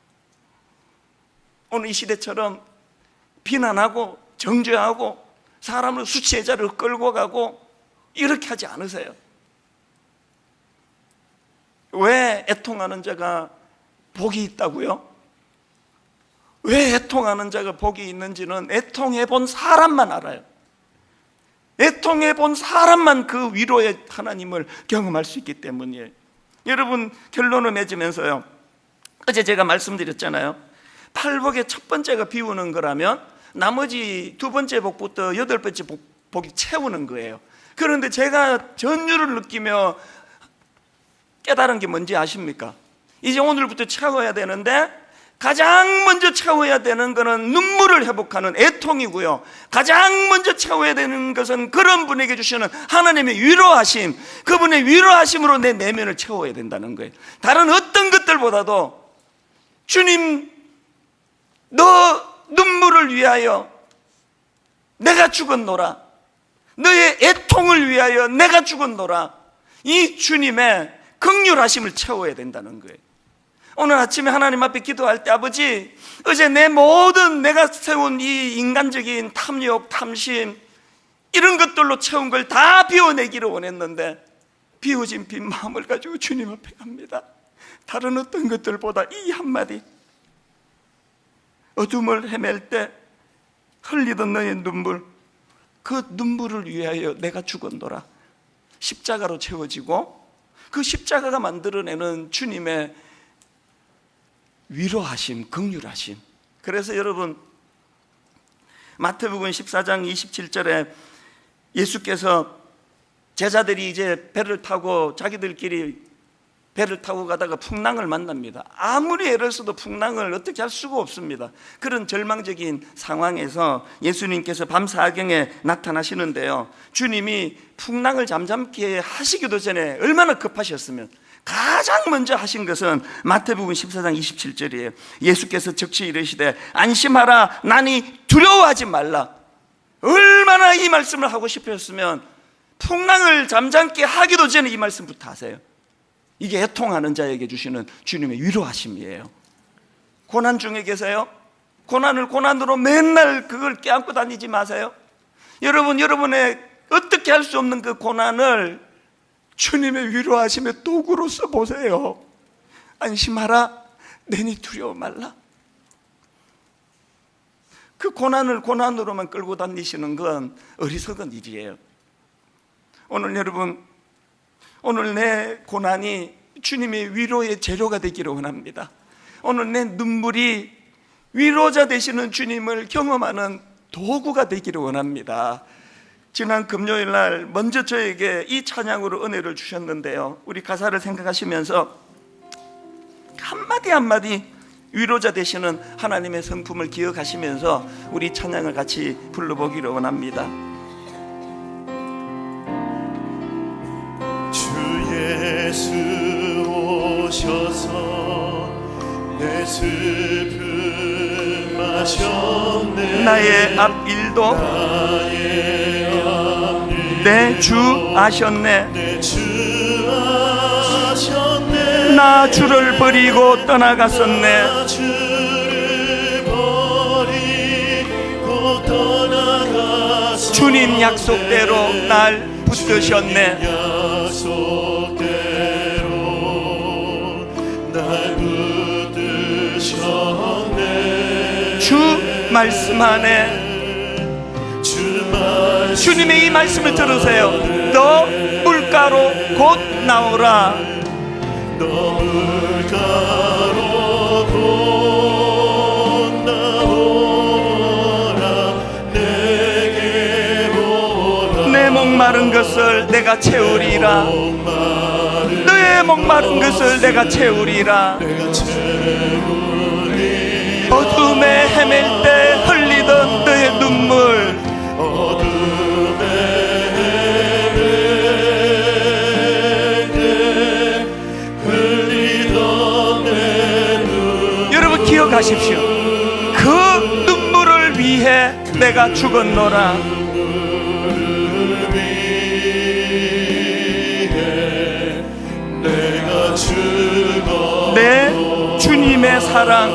오늘 이 시대처럼 비난하고 정죄하고 사람을 수치의 자를 끌고 가고 이렇게 하지 않으세요. 왜 애통하는 자가 복이 있다고요? 왜 애통하는 자가 복이 있는지는 애통해 본 사람만 알아요. 애통해 본 사람만 그 위로의 하나님을 경험할 수 있기 때문이에요. 여러분, 결론을 맺으면서요, 어제 제가 말씀드렸잖아요. 팔복의 첫 번째가 비우는 거라면 나머지 두 번째 복부터 여덟 번째 복이 채우는 거예요. 그런데 제가 전율을 느끼며 깨달은 게 뭔지 아십니까? 이제 오늘부터 채워야 되는데 가장 먼저 채워야 되는 것은 눈물을 회복하는 애통이고요, 가장 먼저 채워야 되는 것은 그런 분에게 주시는 하나님의 위로하심, 그분의 위로하심으로 내 내면을 채워야 된다는 거예요. 다른 어떤 것들보다도 주님, 너 눈물을 위하여 내가 죽었노라, 너의 애통을 위하여 내가 죽었노라, 이 주님의 긍휼하심을 채워야 된다는 거예요. 오늘 아침에 하나님 앞에 기도할 때, 아버지, 어제 내 모든 내가 세운 이 인간적인 탐욕, 탐심, 이런 것들로 채운 걸 다 비워내기를 원했는데 비워진 빈 마음을 가지고 주님 앞에 갑니다. 다른 어떤 것들보다 이 한마디, 어둠을 헤맬 때 흘리던 너의 눈물, 그 눈물을 위하여 내가 죽었노라, 십자가로 채워지고 그 십자가가 만들어내는 주님의 위로하심, 긍휼하심. 그래서 여러분, 마태복음 14장 27절에 예수께서 제자들이 이제 배를 타고 자기들끼리 배를 타고 가다가 풍랑을 만납니다. 아무리 애를 써도 풍랑을 어떻게 할 수가 없습니다. 그런 절망적인 상황에서 예수님께서 밤 사경에 나타나시는데요, 주님이 풍랑을 잠잠케 하시기도 전에 얼마나 급하셨으면 가장 먼저 하신 것은 마태복음 14장 27절이에요. 예수께서 즉시 이르시되 안심하라, 나니 두려워하지 말라. 얼마나 이 말씀을 하고 싶으셨으면 풍랑을 잠잠케 하기도 전에 이 말씀부터 하세요. 이게 애통하는 자에게 주시는 주님의 위로하심이에요. 고난 중에 계세요? 고난을 고난으로 맨날 그걸 껴안고 다니지 마세요. 여러분, 여러분의 어떻게 할 수 없는 그 고난을 주님의 위로하심의 도구로 써보세요. 안심하라, 내니 두려워 말라. 그 고난을 고난으로만 끌고 다니시는 건 어리석은 일이에요. 오늘 여러분, 오늘 내 고난이 주님의 위로의 재료가 되기를 원합니다. 오늘 내 눈물이 위로자 되시는 주님을 경험하는 도구가 되기를 원합니다. 지난 금요일 날 먼저 저에게 이 찬양으로 은혜를 주셨는데요, 우리 가사를 생각하시면서 한마디 한마디 위로자 되시는 하나님의 성품을 기억하시면서 우리 찬양을 같이 불러보기를 원합니다. 주 예수 오셔서 내 슬픔 마셨네. 나의 앞일도 내 주 아셨네. 나 주를 버리고 떠나갔었네. 주님 약속대로 날 붙드셨네. 주 말씀하네. 주님의 이 말씀을 들으세요. 너 물가로 곧 나오라. 너 물가로 곧 나오라. 내게 오라. 내 목마른 것을 내가 채우리라. 너의 목마른 것을 내가 채우리라. 어둠에 헤맬 때 흘리던 너의 눈물, 흘리던 내 가십시오. 그 눈물을 위해 내가 죽었노라. 내가 죽어 내 주님의 사랑,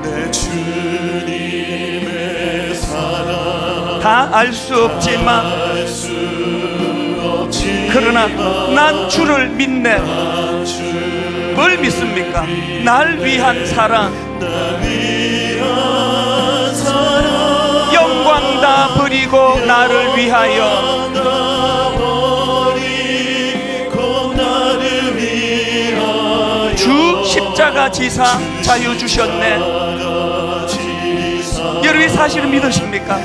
내 주님의 사랑 다 알 수 없지만 알 수 없지 그러나 난 주를 믿네. 뭘 믿습니까? 날 위한 사랑, 날 위한 사랑 영광 다 버리고 나를 위하여 나 버리고 나를 위하여 주 십자가 지사 자유 주셨네. 여러분이 사실은 믿으십니까?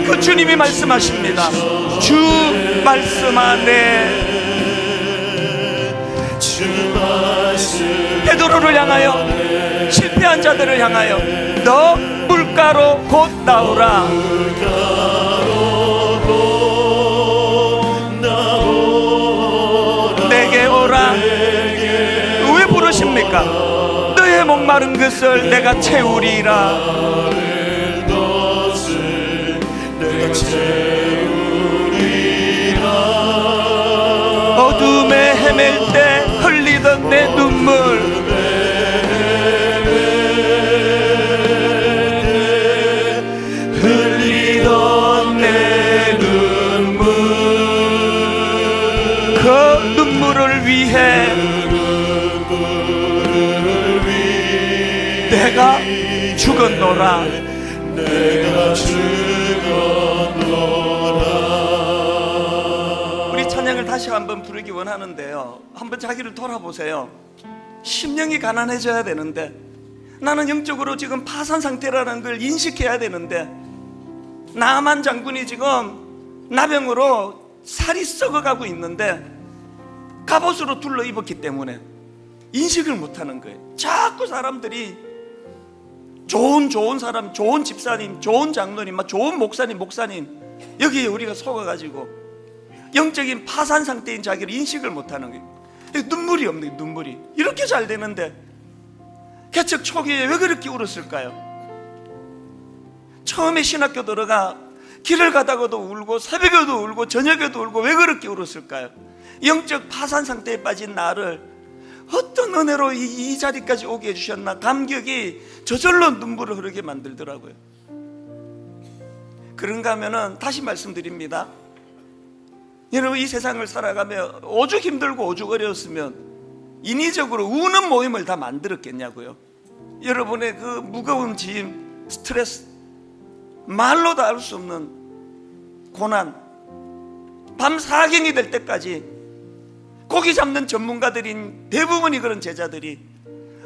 그 주님이 말씀하십니다. 주 말씀 안에 베드로를 향하여, 실패한 자들을 향하여 너 물가로 곧 나오라. 내게 오라. 왜 부르십니까? 너의 목마른 것을 내가 채우리라. 어둠에 헤맬 때 흘리던 내 눈물, 흘리던 내 눈물, 그 눈물을 위해 내가 죽었노라. 내가 죽었노라. 우리 찬양을 다시 한번 부르기 원하는데요, 한번 자기를 돌아보세요. 심령이 가난해져야 되는데, 나는 영적으로 지금 파산 상태라는 걸 인식해야 되는데, 나만 장군이 지금 나병으로 살이 썩어가고 있는데 갑옷으로 둘러 입었기 때문에 인식을 못하는 거예요. 자꾸 사람들이 좋은 사람, 좋은 집사님, 좋은 장로님, 좋은 목사님 여기에 우리가 속아가지고 영적인 파산 상태인 자기를 인식을 못하는 거예요. 눈물이 없는 거예요. 눈물이 이렇게 잘 되는데 개척 초기에 왜 그렇게 울었을까요? 처음에 신학교 들어가 길을 가다가도 울고 새벽에도 울고 저녁에도 울고 왜 그렇게 울었을까요? 영적 파산 상태에 빠진 나를 어떤 은혜로 이 자리까지 오게 해주셨나, 감격이 저절로 눈물을 흐르게 만들더라고요. 그런가 하면은 다시 말씀드립니다. 여러분, 이 세상을 살아가며 오죽 힘들고 오죽 어려웠으면 인위적으로 우는 모임을 다 만들었겠냐고요. 여러분의 그 무거운 짐, 스트레스, 말로 다 알 수 없는 고난, 밤 4경이 될 때까지 고기 잡는 전문가들인 대부분이 그런 제자들이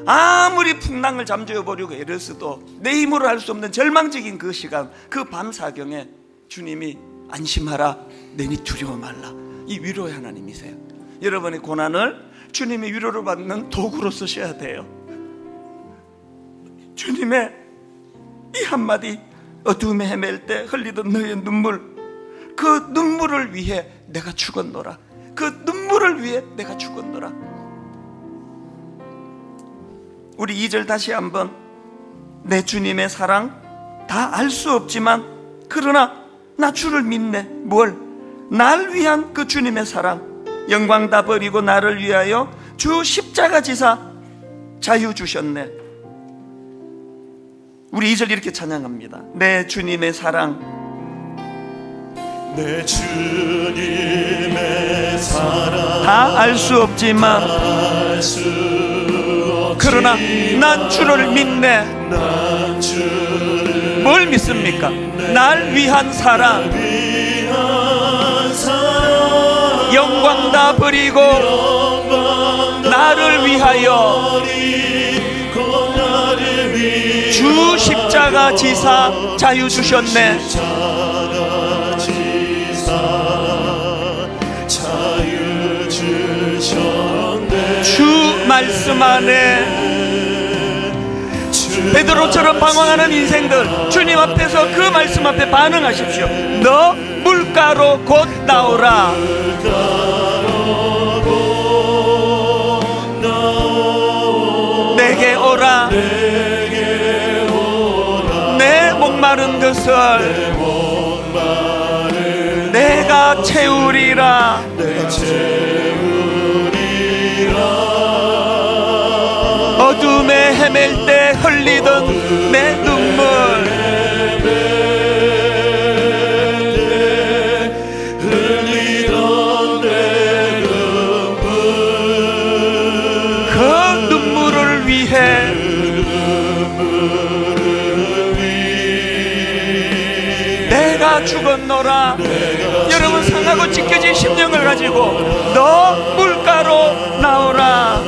아무리 풍랑을 잠재워 보려고 애를 써도 내 힘으로 할 수 없는 절망적인 그 시간, 그 밤 4경에 주님이 안심하라, 내니 두려워 말라, 이 위로의 하나님이세요. 여러분의 고난을 주님의 위로를 받는 도구로 쓰셔야 돼요. 주님의 이 한마디, 어둠에 헤맬 때 흘리던 너의 눈물, 그 눈물을 위해 내가 죽었노라. 그 눈물을 위해 내가 죽었노라. 우리 2절 다시 한번, 내 주님의 사랑 다 알 수 없지만 그러나 나 주를 믿네. 뭘? 날 위한 그 주님의 사랑, 영광 다 버리고 나를 위하여 주 십자가 지사 자유 주셨네. 우리 2절 이렇게 찬양합니다. 내 주님의 사랑, 내 주님의 사랑 다 알 수 없지만 알 수 없지. 그러나 난 주를 믿네. 난 주를 뭘 믿습니까? 날 위한 사랑, 위한 사랑 영광 다 버리고 나를 위하여 버리고 나를 위하여 주 십자가 지사 자유 주셨네. 십자가 지사 자유 주셨네. 주 말씀 안에 베드로처럼 방황하는 인생들, 주님 앞에서 그 말씀 앞에 반응하십시오. 너 물가로 곧 나오라. 물가로 곧 나오라. 목마른 것을 목마른 내가 채우리라. 내가 채우리라. 어둠에 헤맬 때 흘리던 내 눈물 흘리던 내 눈물 그 눈물을 위해 내가 죽었노라. 여러분 상하고 찢겨진 심령을 가지고 너 물가로 나오라.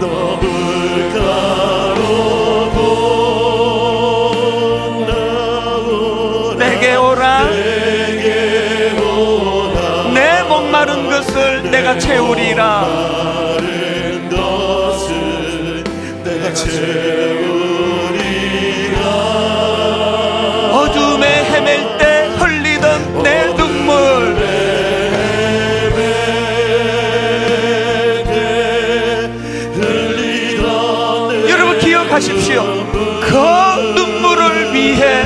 너 물가로 나오라. 내게 오라. 내게 오라. 내 목마른 것을 내가 채우리라. 마른 것을 내가 채우리라. 어둠에 헤맬 때 흘리던 내 눈물 여러분 기억하십시오. 그 눈물을 위해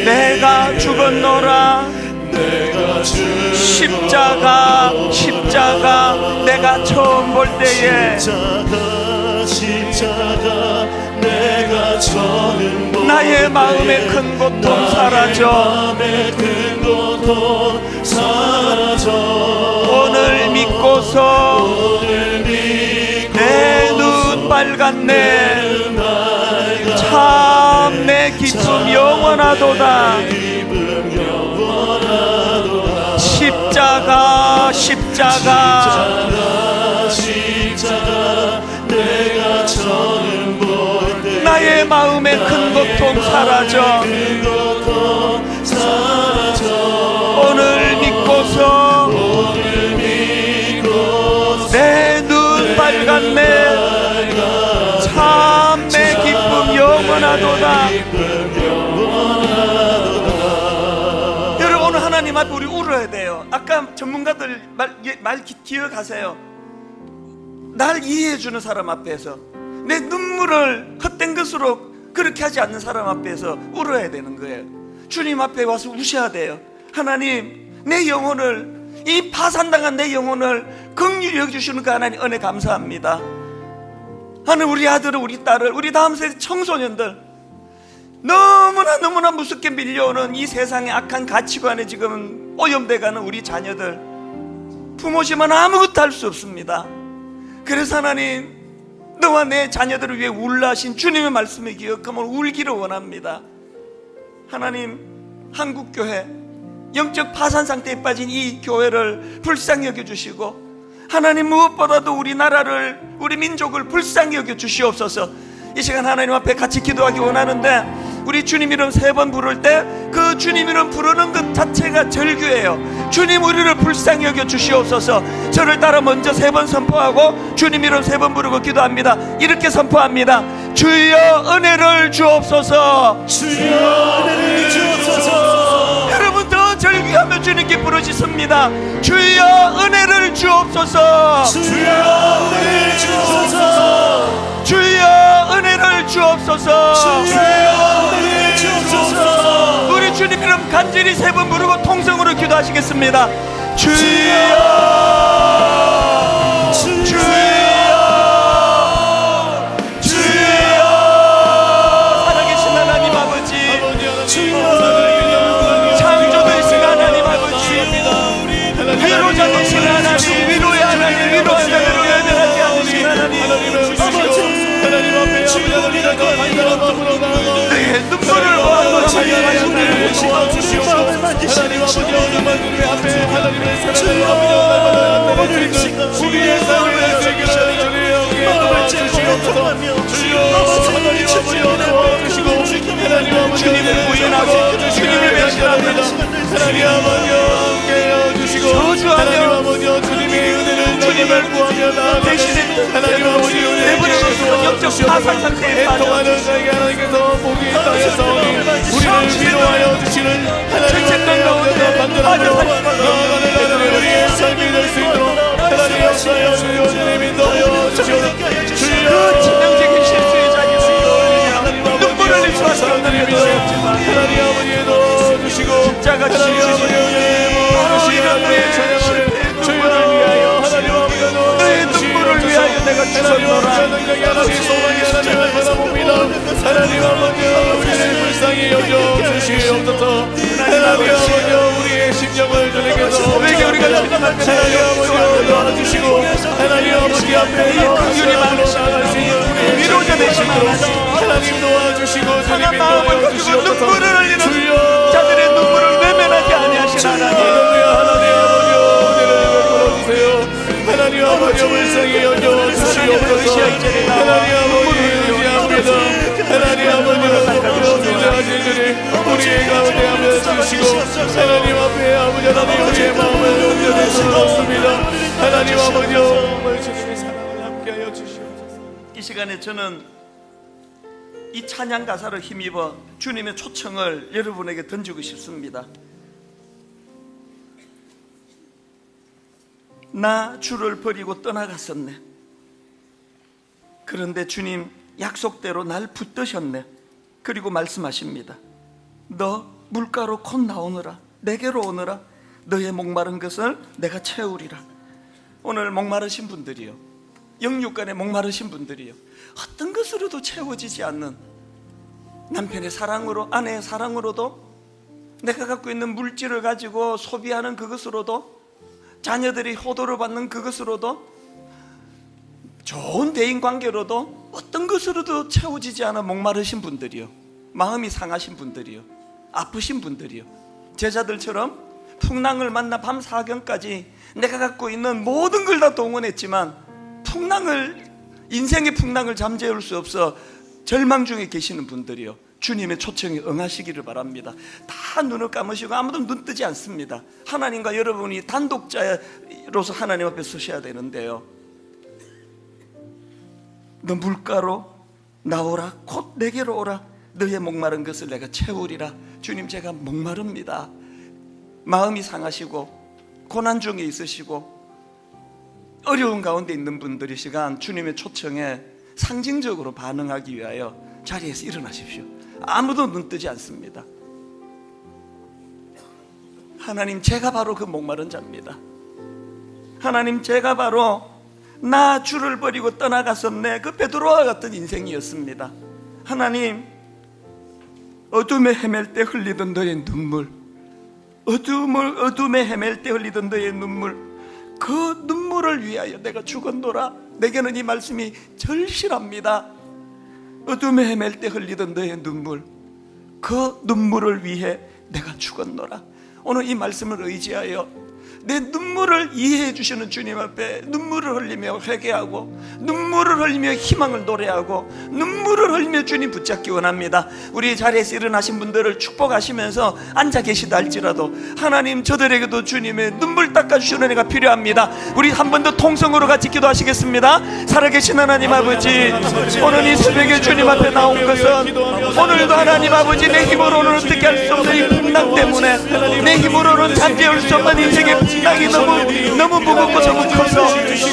내가 죽었노라. 내가 십자가 내가 처음 볼 때에 십자가 내가 처음 볼 나의 마음의 큰 고통 사라져. 마음의 큰 고통 사라져. 오늘 믿고서 내 눈 밝았네. 참 내 기쁨 영원하도다. 십자가 내가 처음 볼 때 나의 마음의 큰 고통 사라져. 오늘 믿고서 내 눈 밝았네. 참 내 기쁨 영원하도다. 여러분 오늘 하나님 앞에 우리 울어야 돼요. 아까 전문가들 말 기억하세요. 날 이해해주는 사람 앞에서, 내 눈물을 헛된 것으로 그렇게 하지 않는 사람 앞에서 울어야 되는 거예요. 주님 앞에 와서 우셔야 돼요. 하나님, 내 영혼을, 이 파산당한 내 영혼을 긍휼히 여겨주시는 그 하나님 은혜 감사합니다. 하나님, 우리 아들을, 우리 딸을, 우리 다음 세대 청소년들 너무나 무섭게 밀려오는 이 세상의 악한 가치관에 지금 오염돼가는 우리 자녀들, 부모지만 아무것도 할 수 없습니다. 그래서 하나님, 너와 내 자녀들을 위해 울라 하신 주님의 말씀을 기억하면 울기를 원합니다. 하나님, 한국교회 영적 파산 상태에 빠진 이 교회를 불쌍히 여겨주시고, 하나님 무엇보다도 우리나라를, 우리 민족을 불쌍히 여겨주시옵소서. 이 시간 하나님 앞에 같이 기도하기 원하는데, 우리 주님 이름 3번 부를 때 그 주님 이름 부르는 것 자체가 절규예요. 주님, 우리를 불쌍히 여겨 주시옵소서. 저를 따라 먼저 3번 선포하고 주님 이름 3번 부르고 기도합니다. 이렇게 선포합니다. 주여 은혜를 주옵소서. 주여 은혜를 주옵소서. 여러분 더 절규하며 주님께 부르짖습니다. 주여 은혜를 주옵소서. 주여 은혜를 주옵소서. 주여 은혜를 주옵소서. 주여 은혜를 주옵소서. 우리 주님 이름 간절히 3번 부르고 통성으로 기도하시겠습니다. 주여, 주여, 살아계신 하나님 아버지, 창조 되신 하나님 아버지, 위로자 되신 하나님, 위로의 하나님, 위로하지 않으신 하나님, 하나님 앞에 너의 눈물을 보아도 주시옵소서. 하나님 아버지, 우리 앞에 하나님의 사랑을 아버지 우리의 삶을 해결하는 주님 도와주시옵소서. 주여 하나님 아버지 도와주시고, 하나님 아버지 주님을 부인하고 주님을 배신합니다. 하나님 아버지 함께하여 주시고, 하나님 아버지 주님의 은혜를 주님을 구하며 대신에 하나님 아버지 내버려두고 영적 파산 상태에 빠져 애통하는 자에게 하나님께서 복이 있다였사오니 우리를 위로하여 주시는 하나님의 가운데서 반전하며 나아가는 우리의 삶이 될 수 있도록 하나님 역사하여 주시오. 주님 인도하여 주시옵소서. 하나님 아버지 도와주시고 십자가 하나님 지으시고 아버지 은혜를 부어주시고 하나님의 찬양을 주를 위하여 하나님 아버지가 너의 눈물을 위하여 내가 죽었노라. 하나님 소망의 하나님을 바라봅니다. 하나님 아버지 우리를 불쌍히 여겨주시옵소서. 하나님 아버지 우리의 심령을 주님께서 고백에 우리가 하나님 아버지 도와주시고 하나님 아버지 앞에 긍휼히 나아갈 수 있는 우리의 위로자 되시도록 하나님 도와주시고 주님 마음을 가지고 인도하여주시옵소서. 눈물을 흘리는 주여 자들의 눈물을 외면하지 아니하시는 하나님, 하나님 아버지 은혜를 베풀어주세요. 하나님 아버지 불쌍히 여겨주시옵소서. 하나님 아버지 의지합니다. 하나님 아버지 위대하신 주님 우리의 가운데 하며 주시고 하나님 앞에 아버지 하나님 우리의 마음을 온전히 쏟았습니다. 하나님 아버지 정말 주님의 사랑을 함께하여 주시옵소서. 이 시간에 저는 이 찬양 가사를 힘입어 주님의 초청을 여러분에게 던지고 싶습니다. 나 주를 버리고 떠나갔었네. 그런데 주님 약속대로 날 붙드셨네. 그리고 말씀하십니다. 너 물가로 곧 나오느라, 내게로 오느라. 너의 목마른 것을 내가 채우리라. 오늘 목마르신 분들이요, 영육간에 목마르신 분들이요, 어떤 것으로도 채워지지 않는 남편의 사랑으로, 아내의 사랑으로도, 내가 갖고 있는 물질을 가지고 소비하는 그것으로도, 자녀들이 효도를 받는 그것으로도, 좋은 대인관계로도 어떤 것으로도 채워지지 않아 목마르신 분들이요, 마음이 상하신 분들이요, 아프신 분들이요, 제자들처럼 풍랑을 만나 밤 사경까지 내가 갖고 있는 모든 걸 다 동원했지만 인생의 풍랑을 잠재울 수 없어 절망 중에 계시는 분들이요, 주님의 초청에 응하시기를 바랍니다. 다 눈을 감으시고 아무도 눈 뜨지 않습니다. 하나님과 여러분이 단독자로서 하나님 앞에 서셔야 되는데요, 너 물가로 나오라, 곧 내게로 오라. 너의 목마른 것을 내가 채우리라. 주님, 제가 목마릅니다. 마음이 상하시고 고난 중에 있으시고 어려운 가운데 있는 분들이 시간 주님의 초청에 상징적으로 반응하기 위하여 자리에서 일어나십시오. 아무도 눈 뜨지 않습니다. 하나님, 제가 바로 그 목마른 자입니다. 하나님, 제가 바로 나 주를 버리고 떠나갔었네, 그 베드로와 같은 인생이었습니다. 하나님, 어둠에 헤맬 때 흘리던 너의 눈물, 어둠에 헤맬 때 흘리던 너의 눈물, 그 눈물을 위하여 내가 죽었노라. 내게는 이 말씀이 절실합니다. 어둠에 헤맬 때 흘리던 너의 눈물, 그 눈물을 위해 내가 죽었노라. 오늘 이 말씀을 의지하여 내 눈물을 이해해 주시는 주님 앞에 눈물을 흘리며 회개하고, 눈물을 흘리며 희망을 노래하고, 눈물을 흘리며 주님 붙잡기 원합니다. 우리 자리에서 일어나신 분들을 축복하시면서 앉아 계시다 할지라도 하나님, 저들에게도 주님의 눈물 닦아주시는 은혜가 필요합니다. 우리 한 번 더 통성으로 같이 기도하시겠습니다. 살아계신 하나님 아버지, 오늘 이 새벽에 주님 앞에 나온 것은 오늘도 하나님 아버지, 내 힘으로는 어떻게 할 수 없는 이 풍랑 때문에, 내 힘으로는 잠재울 수 없는 인생의 풍랑이 너무 무겁고 너무 커서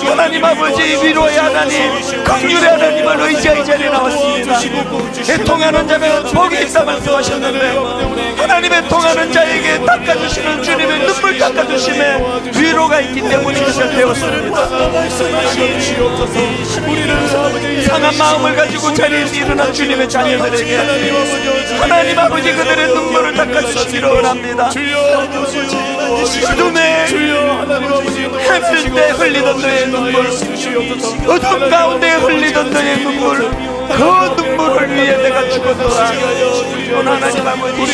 하나님 아버지, 위로의 하나님, 긍휼의 하나님을 의지하여 이 자리에 나왔습니다. 애통하는 자면 복이 있다 말씀하셨는데, 하나님의 통하는 자에게 닦아주시는 주님의 눈물 닦아주심에 위로가 있기 때문에 이것을 배웠습니다. 상한 마음을 가지고 자리에서 일어난 주님의 자녀들에게 하나님 아버지, 그들의 눈물을 닦아주시기를 원합니다. 어둠에 햇빛 때 흘리던 너의 눈물, 어둠 가운데 흘리던 너의 눈물, 그 눈물을 위해 내가 죽었노라. 오늘 하나님 아버지,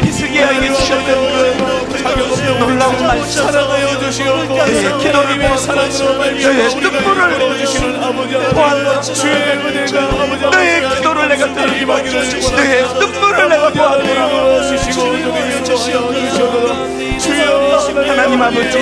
히스기야에게 주셨던 그 놀라운 말씀, 너의 기도를 보았노라. 너의 눈물을 보았노라. 너의 기도를 내가 들었노라. 너의 눈물을 내가 보았노라. 하나님 아버지,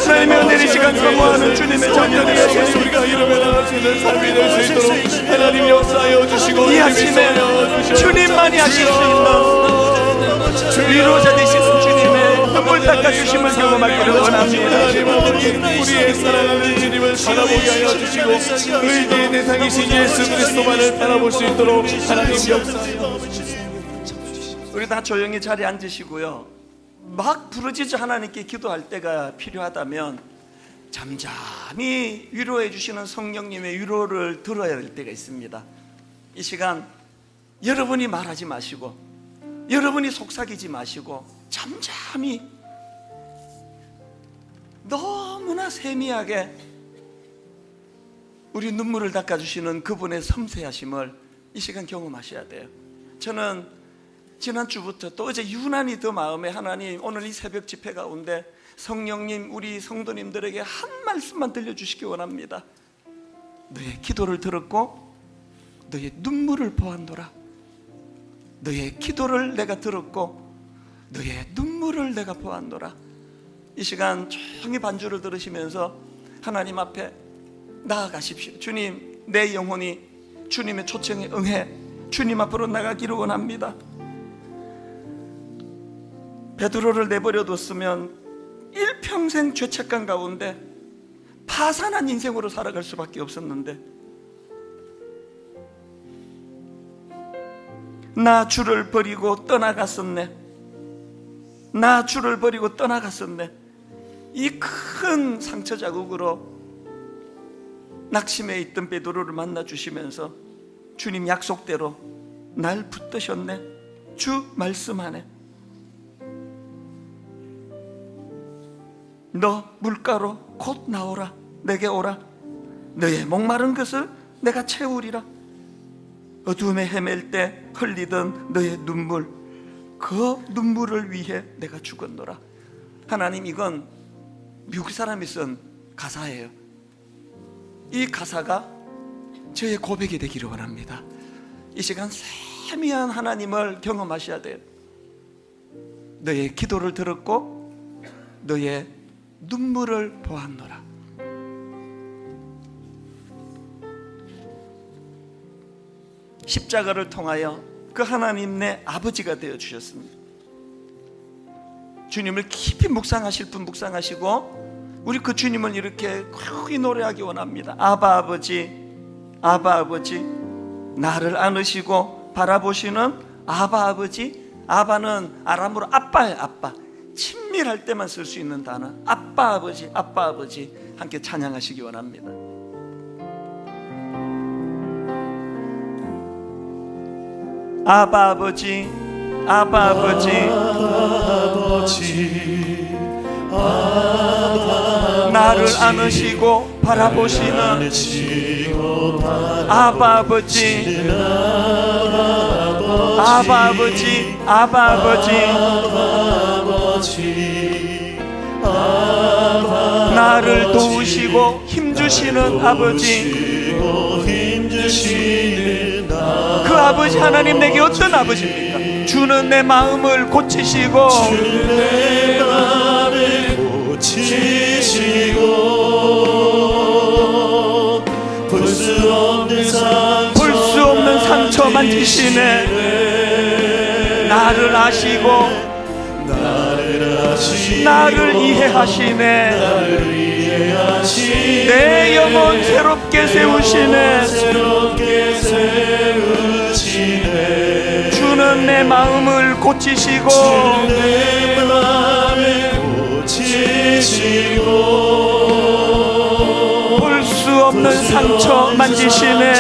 하나님의 은혜의 시간 거부하는 주님의 자녀들에게 우리가 이름에 나갈 수 있는 삶이 될 수 있도록 하나님 역사하여 주시고, 이 아침에 주님만이 하실 수 있는 위로자 되시는 주님의 눈물 닦아주심을 경험하기를 원합니다. 하나님 아버지 우리의 사랑하는 주님을 바라보게 하여 주시고 의지의 대상이신 예수 그리스도만을 바라볼 수 있도록 하나님 역사하여 우리 다 조용히 자리에 앉으시고요. 막 부르짖어 하나님께 기도할 때가 필요하다면 잠잠히 위로해 주시는 성령님의 위로를 들어야 될 때가 있습니다. 이 시간 여러분이 말하지 마시고 여러분이 속삭이지 마시고 잠잠히 너무나 세미하게 우리 눈물을 닦아주시는 그분의 섬세하심을 이 시간 경험하셔야 돼요. 저는 지난주부터 또 어제 유난히 더 마음에 하나님 오늘 이 새벽 집회 가운데 성령님 우리 성도님들에게 한 말씀만 들려주시기 원합니다. 너의 기도를 들었고 너의 눈물을 보았노라. 너의 기도를 내가 들었고 너의 눈물을 내가 보았노라. 이 시간 조용히 반주를 들으시면서 하나님 앞에 나아가십시오. 주님, 내 영혼이 주님의 초청에 응해 주님 앞으로 나가기를 원합니다. 베드로를 내버려 뒀으면 일평생 죄책감 가운데 파산한 인생으로 살아갈 수밖에 없었는데 나 주를 버리고 떠나갔었네. 나 주를 버리고 떠나갔었네. 이 큰 상처 자국으로 낙심해 있던 베드로를 만나 주시면서 주님 약속대로 날 붙드셨네. 주 말씀하네. 너 물가로 곧 나오라. 내게 오라. 너의 목마른 것을 내가 채우리라. 어둠에 헤맬 때 흘리던 너의 눈물, 그 눈물을 위해 내가 죽었노라. 하나님, 이건 미국 사람이 쓴 가사예요. 이 가사가 저의 고백이 되기를 원합니다. 이 시간 세미한 하나님을 경험하셔야 돼요. 너의 기도를 들었고 너의 눈물을 보았노라. 십자가를 통하여 그 하나님 내 아버지가 되어 주셨습니다. 주님을 깊이 묵상하실 분 묵상하시고 우리 그 주님을 이렇게 크게 노래하기 원합니다. 아바 아버지, 아바 아버지, 나를 안으시고 바라보시는 아바 아버지. 아바는 아람어로 아빠예요. 아빠. 친밀할 때만 쓸 수 있는 단어. 아빠 아버지, 아빠 아버지. 함께 찬양하시기 원합니다. 아바 아버지, 아바 아버지, 나를 안으시고 바라보시는 아바 아버지, 아바 아버지, 아바 아버지, 나를 도우시고 힘주시는 아버지. 그 아버지 하나님 내게 어떤 아버지입니까? 주는 내 마음을 고치시고 볼 수 없는 상처 만지시네. 나를 아시고 나를 이해하시네. 내 영혼 새롭게 세우시네. 주는 내 마음을 고치시고 볼 수 없는 상처 만지시네.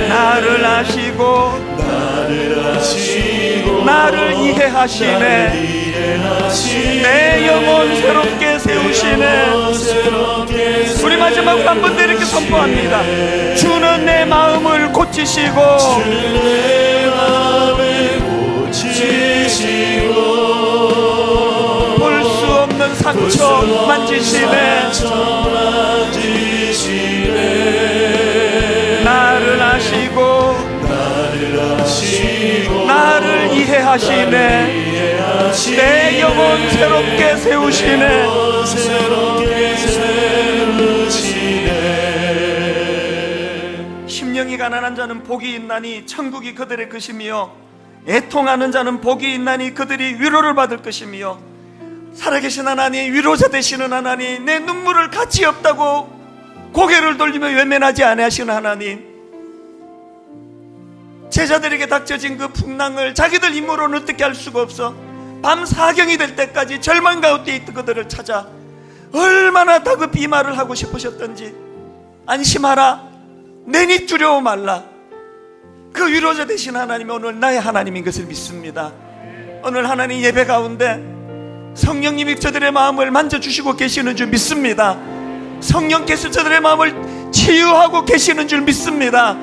나를 아시고 나를 이해하시네. 내 영혼 새롭게 세우시네. 우리 마지막으로 한 번 더 이렇게 선포합니다. 주는 내 마음을 고치시고 볼 수 없는 상처 만지시네. 나를 아시고 나를 이해하시네. 내 영혼 새롭게 세우시네. 심령이 가난한 자는 복이 있나니 천국이 그들의 것이며 애통하는 자는 복이 있나니 그들이 위로를 받을 것이며, 살아계신 하나님, 위로자 되시는 하나님, 내 눈물을 가치 없다고 고개를 돌리며 외면하지 아니하시는 하나님, 제자들에게 닥쳐진 그 풍랑을 자기들 힘으로는 어떻게 할 수가 없어 밤 사경이 될 때까지 절망 가운데 있던 그들을 찾아 얼마나 다급히 이 말을 하고 싶으셨던지, 안심하라, 내니 두려워 말라. 그 위로자 되신 하나님이 오늘 나의 하나님인 것을 믿습니다. 오늘 하나님 예배 가운데 성령님이 저들의 마음을 만져주시고 계시는 줄 믿습니다. 성령께서 저들의 마음을 치유하고 계시는 줄 믿습니다.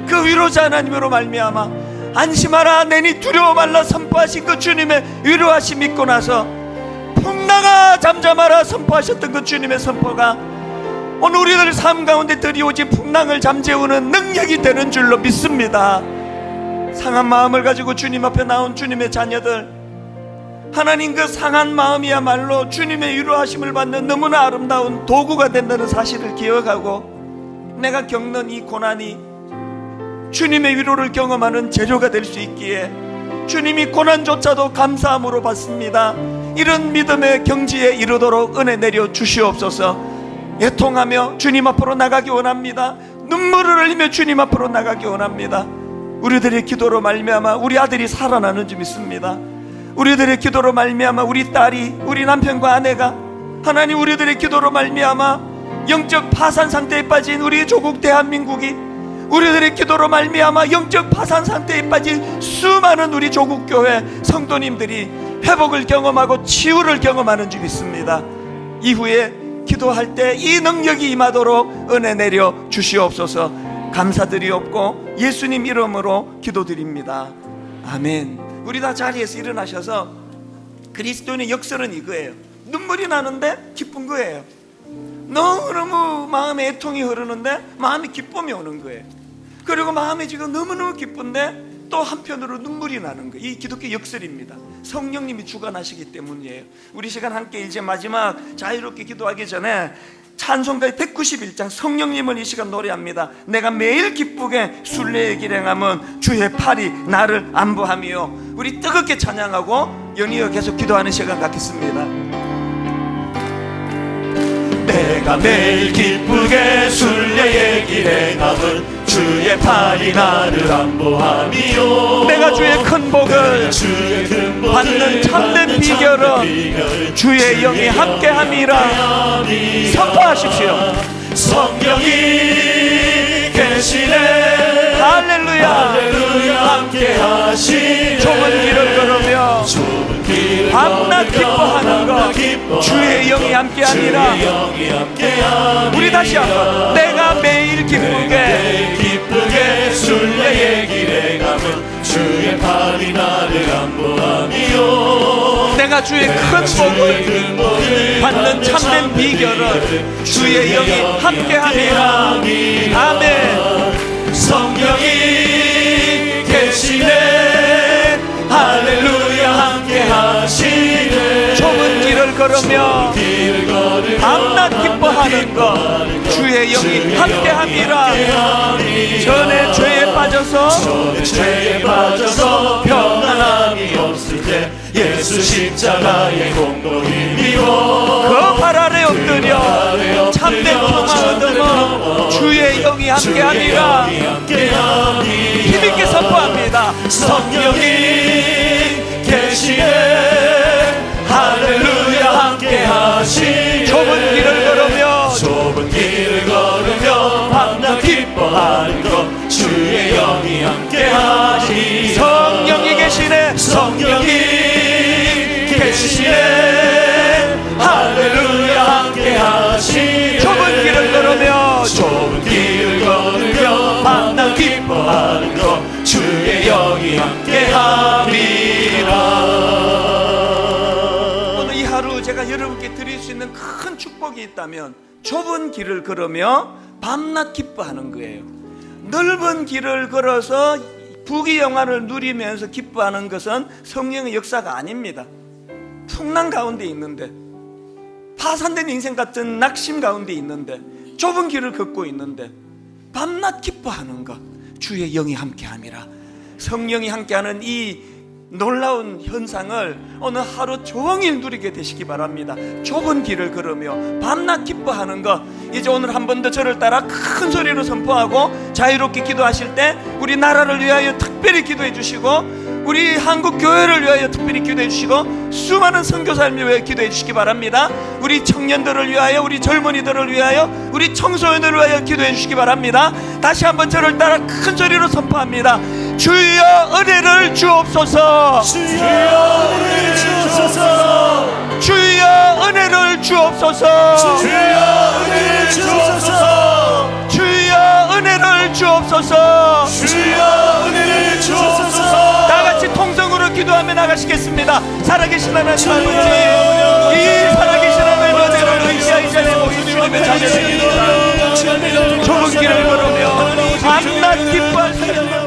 그 위로자 하나님으로 말미암아 안심하라, 내니 두려워 말라 선포하신 그 주님의 위로하심 믿고 나서 풍랑아 잠잠하라 선포하셨던 그 주님의 선포가 오늘 우리들 삶 가운데 들이오진 풍랑을 잠재우는 능력이 되는 줄로 믿습니다. 상한 마음을 가지고 주님 앞에 나온 주님의 자녀들, 하나님 그 상한 마음이야말로 주님의 위로하심을 받는 너무나 아름다운 도구가 된다는 사실을 기억하고, 내가 겪는 이 고난이 주님의 위로를 경험하는 재료가 될 수 있기에 주님이 고난조차도 감사함으로 받습니다. 이런 믿음의 경지에 이르도록 은혜 내려 주시옵소서. 애통하며 주님 앞으로 나가기 원합니다. 눈물을 흘리며 주님 앞으로 나가기 원합니다. 우리들의 기도로 말미암아 우리 아들이 살아나는 줄 믿습니다. 우리들의 기도로 말미암아 우리 딸이, 우리 남편과 아내가, 하나님 우리들의 기도로 말미암아 영적 파산 상태에 빠진 우리 조국 대한민국이, 우리들의 기도로 말미암아 영적 파산 상태에 빠진 수많은 우리 조국 교회 성도님들이 회복을 경험하고 치유를 경험하는 줄 믿습니다. 이후에 기도할 때 이 능력이 임하도록 은혜 내려 주시옵소서. 감사드리옵고 예수님 이름으로 기도드립니다. 아멘. 우리 다 자리에서 일어나셔서, 그리스도인의 역설은 이거예요. 눈물이 나는데 기쁜 거예요. 너무너무 마음에 애통이 흐르는데 마음에 기쁨이 오는 거예요. 그리고 마음에 지금 너무너무 기쁜데 또 한편으로 눈물이 나는 거예요. 이 기독교 역설입니다. 성령님이 주관하시기 때문이에요. 우리 시간 함께 이제 마지막 자유롭게 기도하기 전에 찬송가의 191장 성령님은 이 시간 노래합니다. 내가 매일 기쁘게 순례의 길행함은 주의 팔이 나를 안보하며. 우리 뜨겁게 찬양하고 연이어 계속 기도하는 시간 갖겠습니다. 내가 매일 기쁘게 순례의 길행함은 주의 팔이 나를 안보하며, 내가 주의 큰 복을 받는 참된 비결은 주의 영이 함께함이라. 선포하십시오. 성령이 계시네. 할렐루야. 할렐루야. 함께하시네. 좁은 길을 걸으며 밤낮 기뻐하는 것 주의 영이 함께하니라. 우리 다시 한번. 내가 매일 기쁘게 순례의 길행함은 주의 팔이 나를 안보하며, 내가 주의 큰 복을 받는 참된 비결은 주의 영이 함께하니라. 아멘. 성령이 계시네. 할렐루야. 함께하시네. 좁은 길을 걸으며 밤낮 기뻐하는 것 주의 영이 함께함이라. 전에 죄에 빠져서 평안함이 없을 때 예수 십자가의 공로 힘입어 그 발 아래 엎드려 참된 평화 얻으며 주의 영이 함께함이라. 힘있게 선포합니다. 성령이 계시네. 할렐루야. 함께하시네. 좁은 길을 걸으며 밤낮 기뻐하는 것 주의 영이 함께하시네. 성령이 계시네. 성령이 계시네. 할렐루야. 함께하시네. 좁은 길을 걸으며 밤낮 기뻐하는 것 주의 영이 함께함이라. 오늘 이 하루 제가 여러분께 드릴 수 있는 큰 축복이 있다면 좁은 길을 걸으며 밤낮 기뻐하는 거예요. 넓은 길을 걸어서 부귀영화를 누리면서 기뻐하는 것은 성령의 역사가 아닙니다. 풍랑 가운데 있는데, 파산된 인생 같은 낙심 가운데 있는데, 좁은 길을 걷고 있는데 밤낮 기뻐하는 것 주의 영이 함께함이라. 성령이 함께하는 이 놀라운 현상을 오늘 하루 종일 누리게 되시기 바랍니다. 좁은 길을 걸으며 밤낮 기뻐하는 것, 이제 오늘 한 번 더 저를 따라 큰 소리로 선포하고 자유롭게 기도하실 때 우리 나라를 위하여 특별히 기도해 주시고, 우리 한국 교회를 위하여 특별히 기도해 주시고, 수많은 선교사님을 위하여 기도해 주시기 바랍니다. 우리 청년들을 위하여, 우리 젊은이들을 위하여, 우리 청소년들을 위하여 기도해 주시기 바랍니다. 다시 한번 저를 따라 큰 소리로 선포합니다. 주여 은혜를 주옵소서. 주여 은혜를 주옵소서. 주여 은혜를 주옵소서. 주여 은혜를 주옵소서. 주여 은혜를 주옵소서. 주여 은혜를 주옵소서. 다 같이 통성으로 기도하며 나가시겠습니다. 살아계신 하나님 아버지, 이 살아계신 하나님 아버지를 의지하여 이 자리에 모인 주님의 자녀들입니다. 좁은 길을 걸으며 밤낮 기뻐할 수 있는